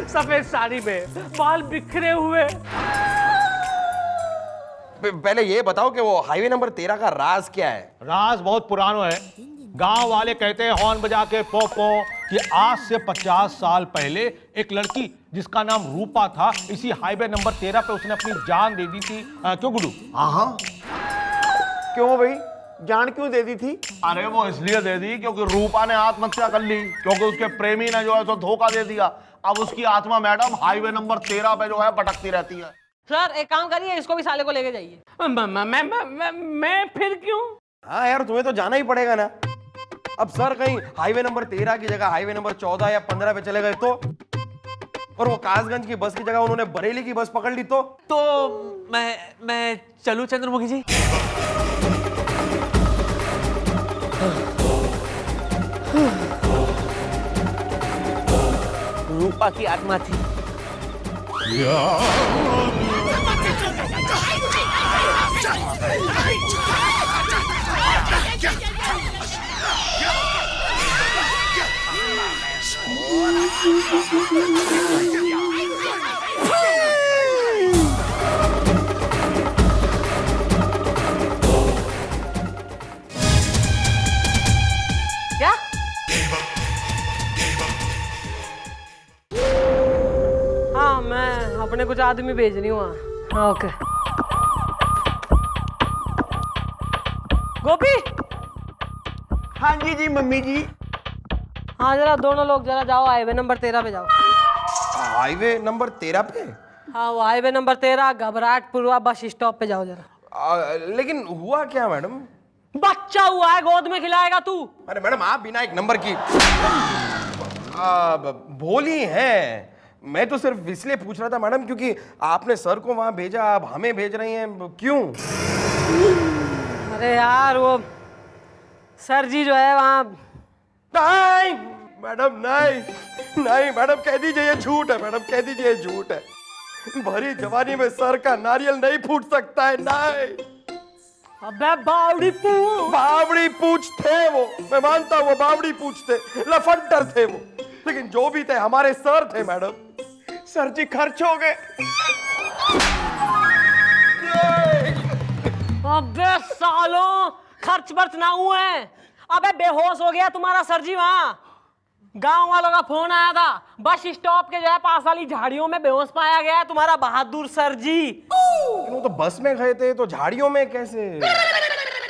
सफेद साड़ी में, बाल बिखरे हुए। पहले ये बताओ कि वो हाईवे नंबर 13 का राज क्या है? राज बहुत पुराना है। गांव वाले कहते हैं हॉर्न बजा के पोपो कि आज से 50 साल पहले एक लड़की जिसका नाम रूपा था, इसी हाईवे नंबर 13 पे उसने अपनी जान दे दी थी। क्यों गुड्डू? हाँ, क्यों भाई जान क्यों दे दी थी? अरे वो इसलिए दे दी क्योंकि रूपा ने आत्महत्या कर ली, क्योंकि उसके प्रेमी ने जो है तो धोखा दे दिया। अब उसकी आत्मा मैडम हाईवे नंबर 13 पे जो है भटकती रहती है। सर एक काम करिए, इसको भी साले को लेके जाइए। मैं फिर क्यों? हाँ यार, तुम्हें तो जाना ही पड़ेगा ना। अब सर कहीं हाईवे नंबर 13 की जगह हाईवे नंबर 14 या 15 पे चले गए तो, और वो कासगंज की बस की जगह उन्होंने बरेली की बस पकड़ ली तो मैं चलूं चंद्रमुखी जी? रूपा की आत्मा थी। क्या? हाँ, मैं अपने कुछ आदमी भेज रही हूँ। हाँ, ओके। गोपी। हाँ जी जी मम्मी जी। हाँ, जरा दोनों लोग जरा जाओ, हाईवे नंबर 13 पे जाओ। हाईवे नंबर 13 पे? हाँ, वो हाईवे नंबर 13 घबराहटपुर बस स्टॉप पे जाओ जरा। लेकिन हुआ क्या मैडम? बच्चा हुआ है, गोद में खिलाएगा तू? अरे मैडम, आप बिना एक नंबर की भोली हैं। मैं तो सिर्फ इसलिए पूछ रहा था मैडम क्योंकि आपने सर को वहां भेजा, आप हमें भेज रही हैं, क्यों? अरे यार, वो सर जी जो है वहाँ। नहीं मैडम, नहीं मैडम, कह दीजिए ये झूठ है। मैडम कह दीजिए ये झूठ है। भरी जवानी में सर का नारियल नहीं फूट सकता है। नहीं। अबे बावड़ी पूछ थे वो, मैं मानता हूँ वो बावड़ी पूछ थे, लफंटर थे वो, लेकिन जो भी थे हमारे सर थे मैडम। सर जी खर्च हो गए। अबे सालों, खर्च बर्च ना हुए। अबे बेहोश हो गया तुम्हारा सर जी वहां। गांव वालों का फोन आया था, बस स्टॉप के जो है पास वाली झाड़ियों में बेहोश पाया गया है तुम्हारा बहादुर सर जी। वो तो बस में गए थे, तो झाड़ियों में कैसे?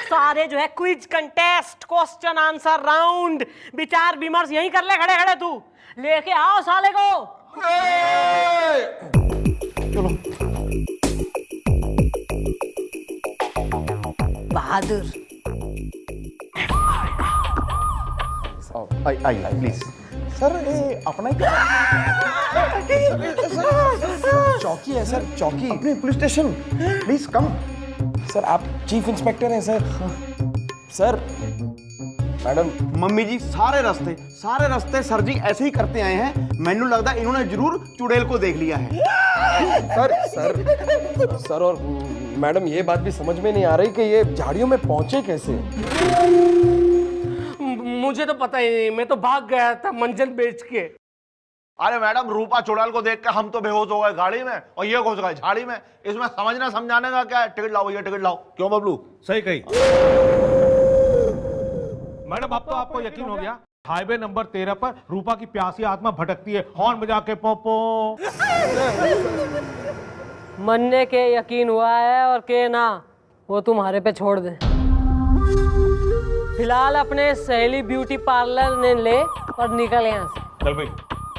सारे जो है quiz contest, question answer round, विचार विमर्श यहीं कर ले खड़े खड़े। तू लेके आओ साले को। चलो। बहादुर आइए प्लीज। सर ये अपना चौकी है सर, चौकी अपने police station. Please come. Sir आप चीफ इंस्पेक्टर हैं सर। Sir madam. मम्मी जी सारे रास्ते सर जी ऐसे ही करते आए हैं। मैनू लगता है इन्होंने जरूर चुड़ैल को देख लिया है। सर और मैडम ये बात भी समझ में नहीं आ रही कि ये झाड़ियों में पहुंचे कैसे। मुझे तो पता ही नहीं, मैं तो भाग गया था मंजन बेच के। अरे मैडम, रूपा चुड़ैल को देख के हम तो बेहोश हो गए गाड़ी में और ये घुस गए झाड़ी में। इसमें समझना समझाने का क्या है? टिकट लाओ, ये टिकट लाओ। क्यों बबलू? सही कही। मैडम अब तो आपको यकीन हो गया, हाईवे नंबर 13 पर रूपा की प्यासी आत्मा भटकती है, हॉर्न बजा के पोपो। मन्ने के यकीन हुआ है और के ना, वो तुम्हारे पे छोड़ दे। फिलहाल अपने सहेली ब्यूटी पार्लर ने ले और निकल यहाँ से। चल भाई,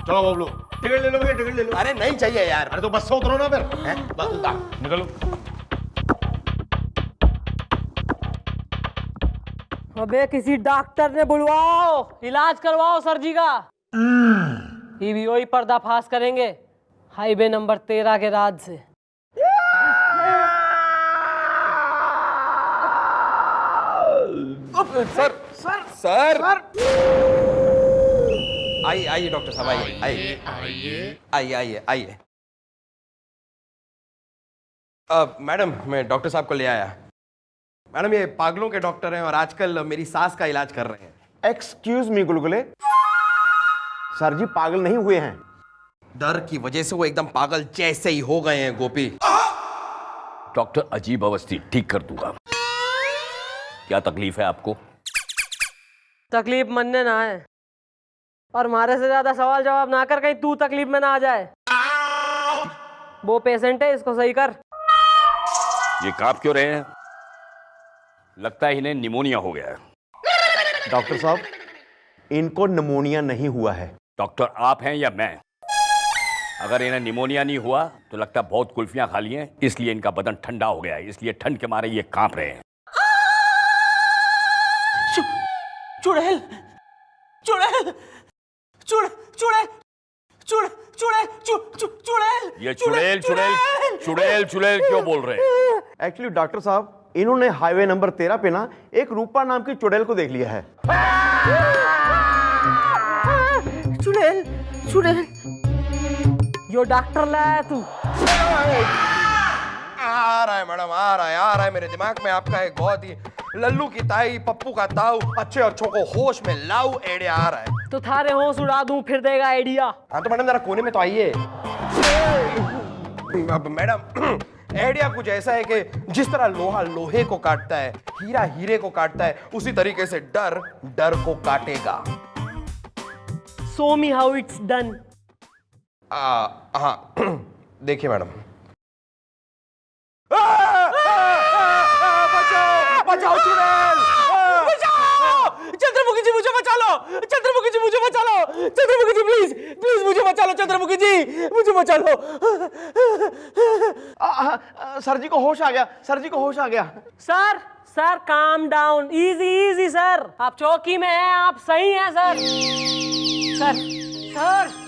चलो बबलू, टिकट ले लो भैया, टिकट ले लो। अरे नहीं चाहिए यार। अरे तो बस से उतरो ना फिर, हैं? निकलो। अबे किसी डॉक्टर ने बुलवाओ, इलाज करवाओ सर जी का। ये भी वही पर्दाफाश करेंगे हाईवे नंबर 13 के राज से। सर आइए डॉक्टर साहब, आइए। मैडम, मैं डॉक्टर साहब को ले आया। मैडम, ये पागलों के डॉक्टर हैं और आजकल मेरी सास का इलाज कर रहे हैं। एक्सक्यूज मी गुलगुले, सर जी पागल नहीं हुए हैं। डर की वजह से वो एकदम पागल जैसे ही हो गए हैं गोपी। डॉक्टर अजीब अवस्थी ठीक कर दूंगा। क्या तकलीफ है आपको? तकलीफ मन्ने ना है, और हमारे से ज्यादा सवाल जवाब ना कर, कहीं तू तकलीफ में ना आ जाए। वो पेशेंट है, इसको सही कर। ये कांप क्यों रहे हैं? लगता है इन्हें निमोनिया हो गया है। डॉक्टर साहब, इनको निमोनिया नहीं हुआ है। डॉक्टर आप हैं या मैं? अगर इन्हें निमोनिया नहीं हुआ तो लगता है बहुत कुल्फियां खा ली हैं, इसलिए इनका बदन ठंडा हो गया है, इसलिए ठंड के मारे ये कांप रहे हैं। चुड़ैल चुड़ैल चुड़ैल ये चुड़ैल क्यों बोल रहे हैं? एक्चुअली डॉक्टर साहब, इन्होंने हाईवे नंबर 13 पे ना एक रूपा नाम की चुड़ैल को देख लिया है। चुड़ैल यो डॉक्टर लाया तू? आ रहा है मैडम, आ रहा है मेरे दिमाग में आपका एक बहुत ही लल्लू की ताई पप्पू का ताऊ अच्छे अच्छों को होश में लाऊ आइडिया आ रहा है। तो थारे होश उड़ा दूं, फिर देगा आइडिया। हाँ तो मैडम जरा कोने में तो आइए। अब मैडम आइडिया कुछ ऐसा है कि जिस तरह लोहा लोहे को काटता है, हीरा हीरे को काटता है, उसी तरीके से डर डर को काटेगा। Show me how it's done. हाँ देखिए मैडम। बचाओ चुड़ैल! चंद्रमुखी जी मुझे बचा लो! चंद्रमुखी जी मुझे बचा लो! चंद्रमुखी जी प्लीज मुझे बचा लो! चंद्रमुखी जी मुझे बचा लो! सर जी को होश आ गया, सर जी को होश आ गया। Sir calm down, easy sir. आप चौकी में हैं, आप सही हैं सर। सर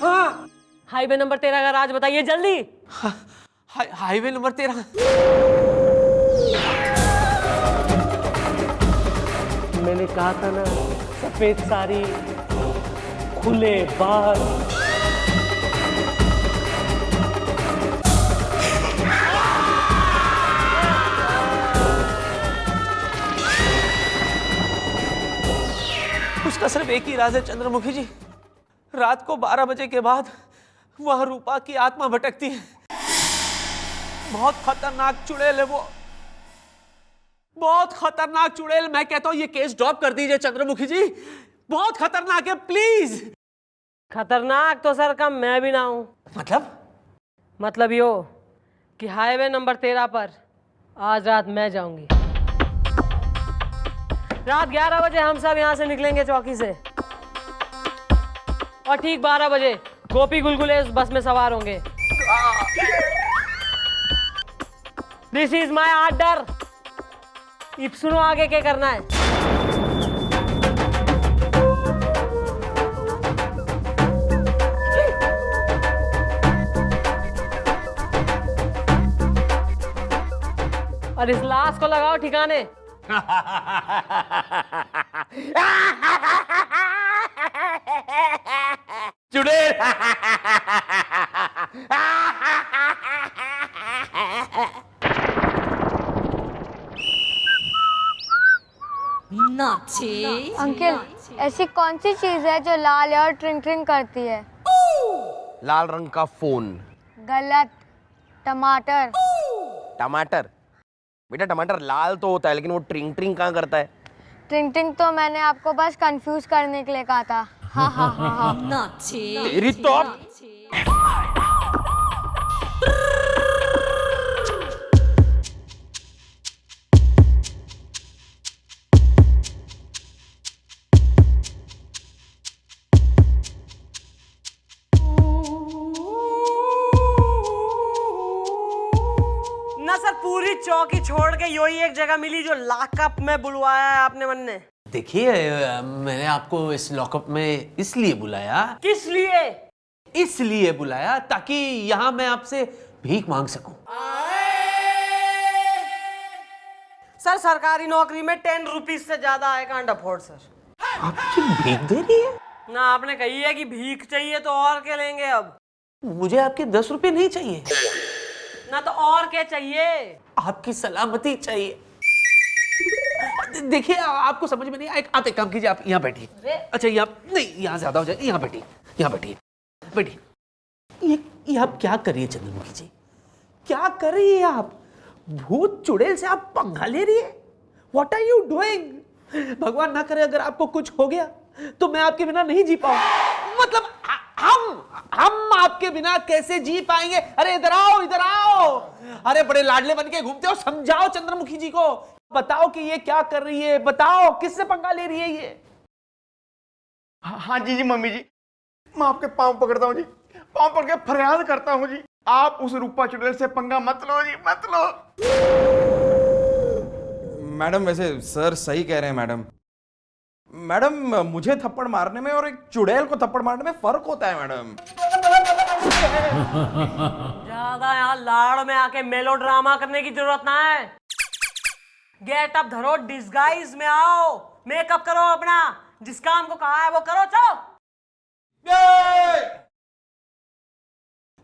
हाँ, हाईवे नंबर 13 का राज बताइए जल्दी। Highway number 13? मैंने कहा था ना, सफेद साड़ी, खुले बाल। उसका सिर्फ एक ही राज है चंद्रमुखी जी। रात को 12 बजे के बाद वह रूपा की आत्मा भटकती है। बहुत खतरनाक चुड़ैल है वो, बहुत खतरनाक चुड़ैल। मैं कहता हूं ये केस ड्रॉप कर दीजिए चंद्रमुखी जी, बहुत खतरनाक है, प्लीज। खतरनाक तो सर कम मैं भी ना हूं। मतलब यो कि हाईवे नंबर 13 पर आज रात मैं जाऊंगी। रात 11 बजे हम सब यहां से निकलेंगे चौकी से, और ठीक 12 बजे गोपी गुलगुले उस बस में सवार होंगे। This is my order. अब सुनो आगे क्या करना है। और इस लाश को लगाओ ठिकाने। चुड़ैल! अंकल, ऐसी कौन सी चीज है जो लाल है और ट्रिंग ट्रिंग करती है? लाल रंग का फोन। गलत। टमाटर। टमाटर? बेटा टमाटर लाल तो होता है, लेकिन वो ट्रिंग ट्रिंग कहाँ करता है? टिंग टिंग तो मैंने आपको बस कंफ्यूज करने के लिए कहा था। हाँ हाँ हाँ हाँ। तेरी तो ना सर, पूरी चौकी छोड़ के यो ही एक जगह मिली जो लॉकअप में बुलवाया है आपने मन ने। देखिए मैंने आपको इस लॉकअप में इसलिए बुलाया। किस लिए? इसलिए बुलाया ताकि यहाँ मैं आपसे भीख मांग सकूं। सर सरकारी नौकरी में 10 रुपीज से ज्यादा आई कांट अफोर्ड सर। आप मुझे भीख दे रही है? ना आपने कही है कि भीख चाहिए तो और क्या लेंगे अब? मुझे आपके 10 रुपए नहीं चाहिए। ना तो और क्या चाहिए? आपकी सलामती चाहिए। देखिए आपको समझ में नहीं आया, आप एक काम कीजिए, आप यहाँ बैठिए। अच्छा यहाँ नहीं, यहाँ ज्यादा हो जाए, यहाँ बैठिए, यहाँ बैठिए, बैठिए। ये आप क्या कर रही है चंद्रमुखी जी, क्या कर रही है आप? भूत चुड़ैल से आप पंगा ले रही है? What are you doing? भगवान ना करे अगर आपको कुछ हो गया तो मैं आपके बिना नहीं जी पाऊं। मतलब हम आपके बिना कैसे जी पाएंगे? अरे इधर आओ, इधर आओ। अरे बड़े लाडले बन के घूमते हो, समझाओ चंद्रमुखी जी को, बताओ कि ये क्या कर रही है, बताओ किससे पंगा ले रही है ये? हाँ जी जी मम्मी जी, मैं आपके पाँव पकड़ता हूँ जी, पाँव पकड़ के फरियाद करता हूँ जी, आप उस रूपा चुड़ैल से पंगा मत लो जी, मत लो। मैडम वैसे सर सही कह रहे हैं मैडम। मैडम मुझे थप्पड़ मारने में और एक चुड़ैल को थप्पड़ मारने में फर्क होता है मैडम। ज्यादा यहाँ लाड़ में आके मेलोड्रामा करने की जरूरत ना है। गेट अप धरो, डिस्गाइज में आओ, मेकअप करो अपना, जिस काम को कहा है वो करो, चलो।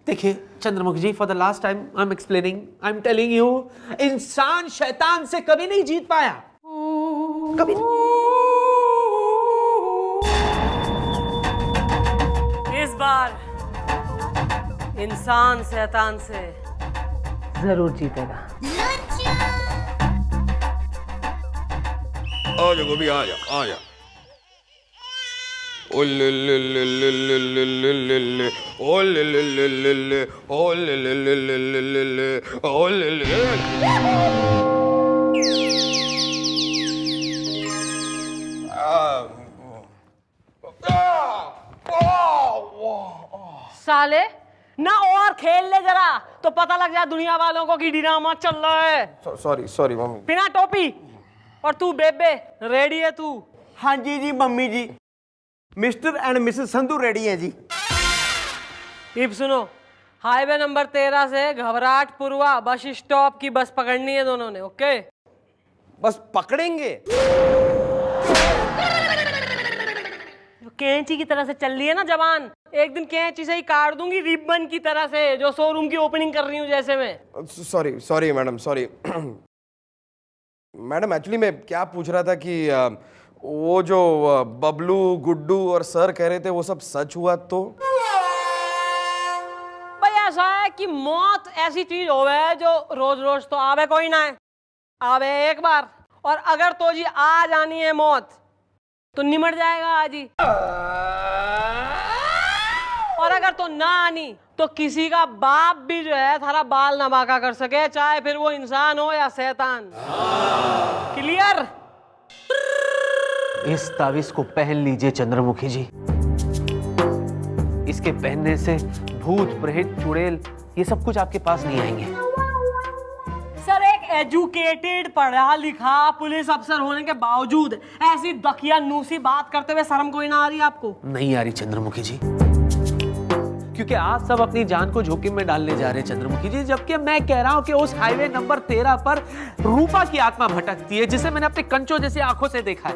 देखिए Chandramukhi ji, for the last time I am explaining, I am telling you, इंसान शैतान से कभी नहीं जीत पाया, कभी नहीं। इस बार इंसान शैतान से जरूर जीतेगा। आ जा गोभी, आ जा, आ जा। ओ ले ले ले ले ले ले ले ले ले, ओ ले ले ले ले ले, ओ ले ले ले ले ले ले ले, ओ ले ले। साले ना और खेल ले जरा, तो पता लग जाए दुनिया वालों को कि ड्रामा चल रहा है। Sorry sorry mummy. बिना टोपी। और तू बेबे रेडी है तू? हाँ जी जी मम्मी जी, mister and missus Sandhu ready है जी। अब सुनो, हाईवे नंबर 13 से घबराहट पूर्वा बस स्टॉप की बस पकड़नी है दोनों ने, ओके? बस पकड़ेंगे? कैंची की तरह से चल रही है ना जवान, एक दिन कैंची से ही काट दूंगी रिबन की तरह से, जो शोरूम की ओपनिंग कर रही हूँ जैसे मैं। Sorry sorry madam, sorry madam. Actually मैं क्या पूछ रहा था कि वो जो बबलू, गुड्डू और सर कह रहे थे वो सब सच हुआ तो? भाई ऐसा है कि मौत ऐसी चीज होवे जो रोज रोज तो आवे कोई ना है, आवे एक बार, और अगर तो जी आज आनी है मौत तो निमट जाएगा आज ही, और अगर तो ना आनी तो किसी का बाप भी जो है थारा बाल ना बांका कर सके, चाहे फिर वो इंसान हो या शैतान। क्लियर? इस तावीज को पहन लीजिए चंद्रमुखी जी, इसके पहनने से भूत प्रेत चुड़ैल ये सब कुछ आपके पास नहीं आएंगे। सर एक एजुकेटेड पढ़ा लिखा पुलिस अफसर होने के बावजूद ऐसी दकिया नूसी बात करते हुए शर्म कोई ना आ रही आपको? नहीं आ रही चंद्रमुखी जी, क्योंकि आप सब अपनी जान को जोखिम में डालने जा रहे हैं चंद्रमुखी जी, जबकि मैं कह रहा हूं कि उस हाईवे नंबर 13 पर रूपा की आत्मा भटकती है, जिसे मैंने अपने कंचों जैसी आंखों से देखा है।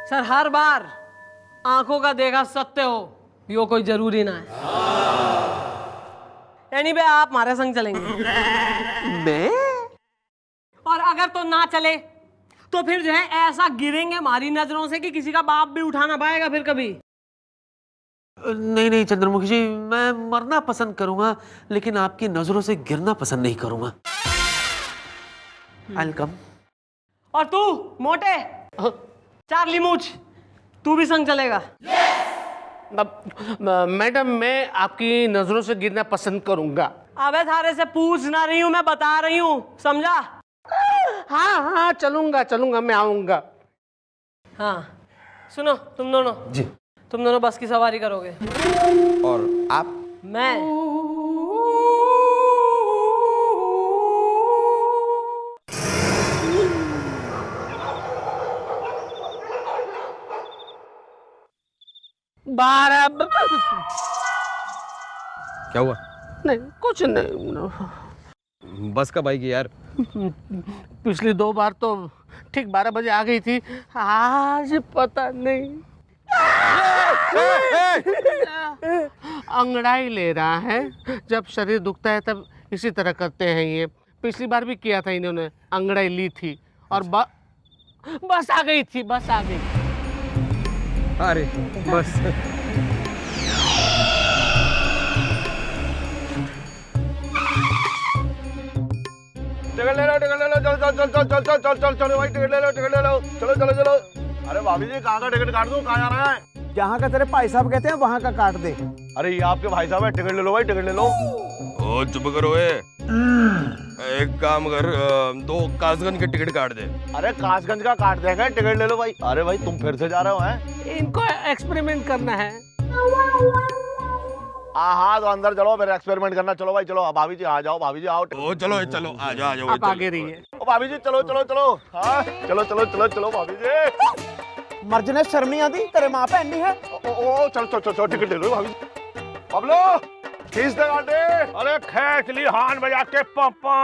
सर हर बार आंखों का देखा सत्य हो यो कोई जरूरी ना है। एनीवे आप हमारे संग चलेंगे। मैं? और अगर तो ना चले तो फिर जो है ऐसा गिरेंगे हमारी नजरों से कि किसी का बाप भी उठा ना पाएगा फिर कभी। नहीं नहीं चंद्रमुखी जी, मैं मरना पसंद करूंगा लेकिन आपकी नजरों से गिरना पसंद नहीं करूंगा। I'll come. और तू मोटे चार्ली मूछ, तू भी संग चलेगा। मैडम मैं आपकी नजरों से गिरना पसंद करूंगा। अबे थारे से पूछ ना रही हूँ, मैं बता रही हूँ, समझा? हाँ चलूंगा मैं आऊंगा। हाँ सुनो तुम दोनों जी। तुम दोनों बस की सवारी करोगे और आप? मैं बारह क्या हुआ? नहीं कुछ नहीं। बस कब आएगी यार? पिछली 2 बार तो ठीक 12 बजे आ गई थी, आज पता नहीं। अंगड़ाई ले रहा है, जब शरीर दुखता है तब इसी तरह करते हैं ये। पिछली बार भी किया था इन्होंने, अंगड़ाई ली थी और बस आ गई थी, बस आ गई। अरे बस टिकट ले लो, चलो भाई टिकट ले लो, चलो। अरे भाभी जी कहाँ का टिकट काट दूं, कहाँ जाना है? जहाँ का तेरे भाई साहब कहते हैं वहाँ का काट दे। अरे ये आपके भाई साहब है, टिकट ले लो भाई, टिकट ले लो। ओ चुप करो एक काम कर 2 कासगंज के टिकट काट दे। अरे कासगंज का काट देंगे, टिकट ले लो भाई। अरे भाई तुम फिर से जा रहे हो हैं? इनको एक्सपेरिमेंट करना है। हाँ तो अंदर चलो, फिर एक्सपेरिमेंट करना। चलो भाई चलो, भाभी जी आ जाओ, भाभी जी आओ। ओ चलो आ जाओ आप आगे रहिए। ओ भाभी जी चलो। हाँ चलो भाभी जी। मर्ज ने शर्म नहीं आती, तेरे माँ पे नहीं है। ओ चलो टिकट ले लो भाभी जी। बबलो खींच दे गाड़ी। अरे खींच ली हान बजा के पापा।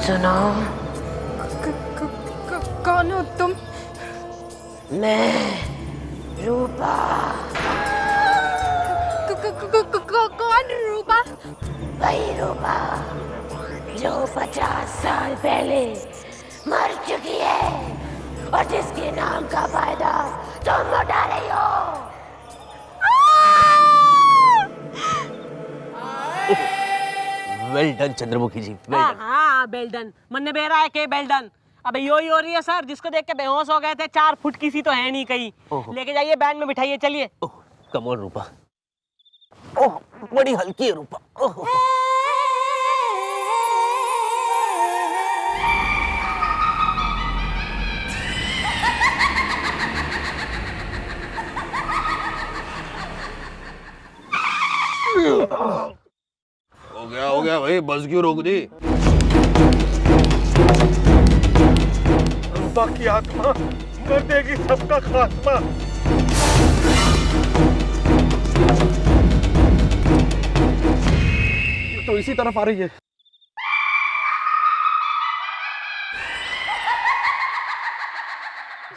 सुनो, कौन हो तुम? मैं रूपा। कौन रूपा? वही रूपा जो 50 साल पहले मर चुकी है और जिसके नाम का फायदा तुम उठा रही हो। वेल डन चंद्रमुखी जी, वेल डन। हाँ वेल डन, मन्ने बेरा है के वेल डन। अबे यो ही हो रही है सर, जिसको देख के बेहोश हो गए थे, 4 फुट की सी तो है नहीं कहीं। लेके जाइए बैंड में बिठाइए, चलिए। कम ऑन रूपा। ओह बड़ी हल्की है रूपा। ओह हो गया भाई, बस क्यों रोक दी? रूपा की आत्मा कर देगी सबका खात्मा। तो इसी तरफ आ रही है।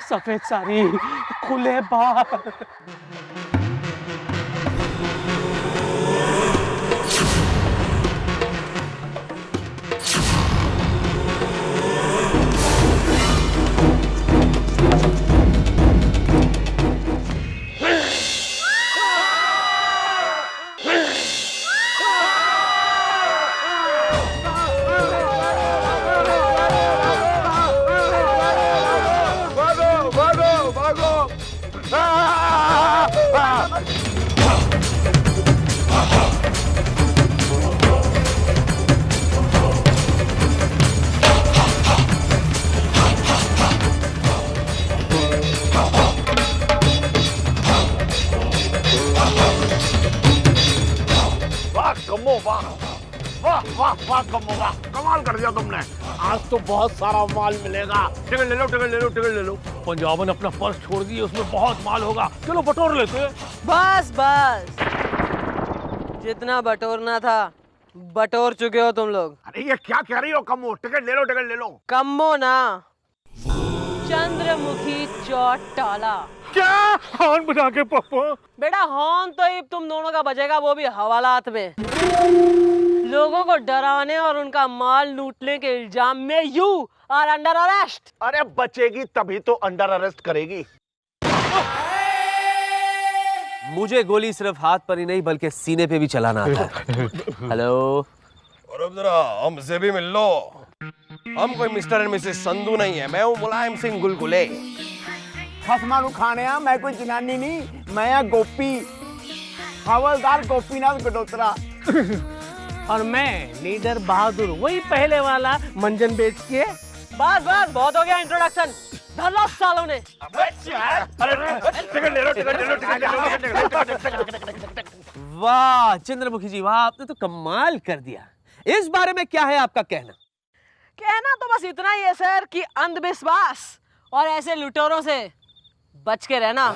सफेद साड़ी, खुले बाल। वाह कम्मो वाह, कमाल कर दिया तुमने। आज तो बहुत सारा माल मिलेगा। टिकट ले लो। पंजाबन अपना पर्स छोड़ दिए, उसमें बहुत माल होगा, चलो बटोर लेते हैं। बस जितना बटोरना था बटोर चुके हो तुम लोग। अरे ये क्या कह रही हो कम्मो? टिकट ले लो। कम्मो ना, चंद्रमुखी चौटाला। क्या हॉर्न बजा के पप्पू? बेटा हॉर्न तो ही तुम दोनों का बजेगा, वो भी हवालात में। लोगों को डराने और उनका माल लूटने के इल्जाम में यू आर अंडर अरेस्ट। अरे बचेगी तभी तो अंडर अरेस्ट करेगी। मुझे गोली सिर्फ हाथ पर ही नहीं बल्कि सीने पे भी चलाना आता है। हेलो, और अब जरा हमसे भी मिल लो। हम कोई मिस्टर एंड मिसेस संधू नहीं है, मैं हूँ मुलायम सिंह गुलगुले। खसमा खाने मैं कोई जनानी नहीं, मैं गोपी, हवलदार गोपीनाथ गडोत्रा। और मैं लीडर बहादुर, वही पहले वाला मंजन बेच के। बस बस बहुत हो गया इंट्रोडक्शन, धर लो सालों ने। वाह चंद्रमुखी जी वाह, आपने तो कमाल कर दिया। इस बारे में क्या है आपका कहना? कहना तो बस इतना ही है सर कि अंधविश्वास और ऐसे लुटेरों से बच के रहना।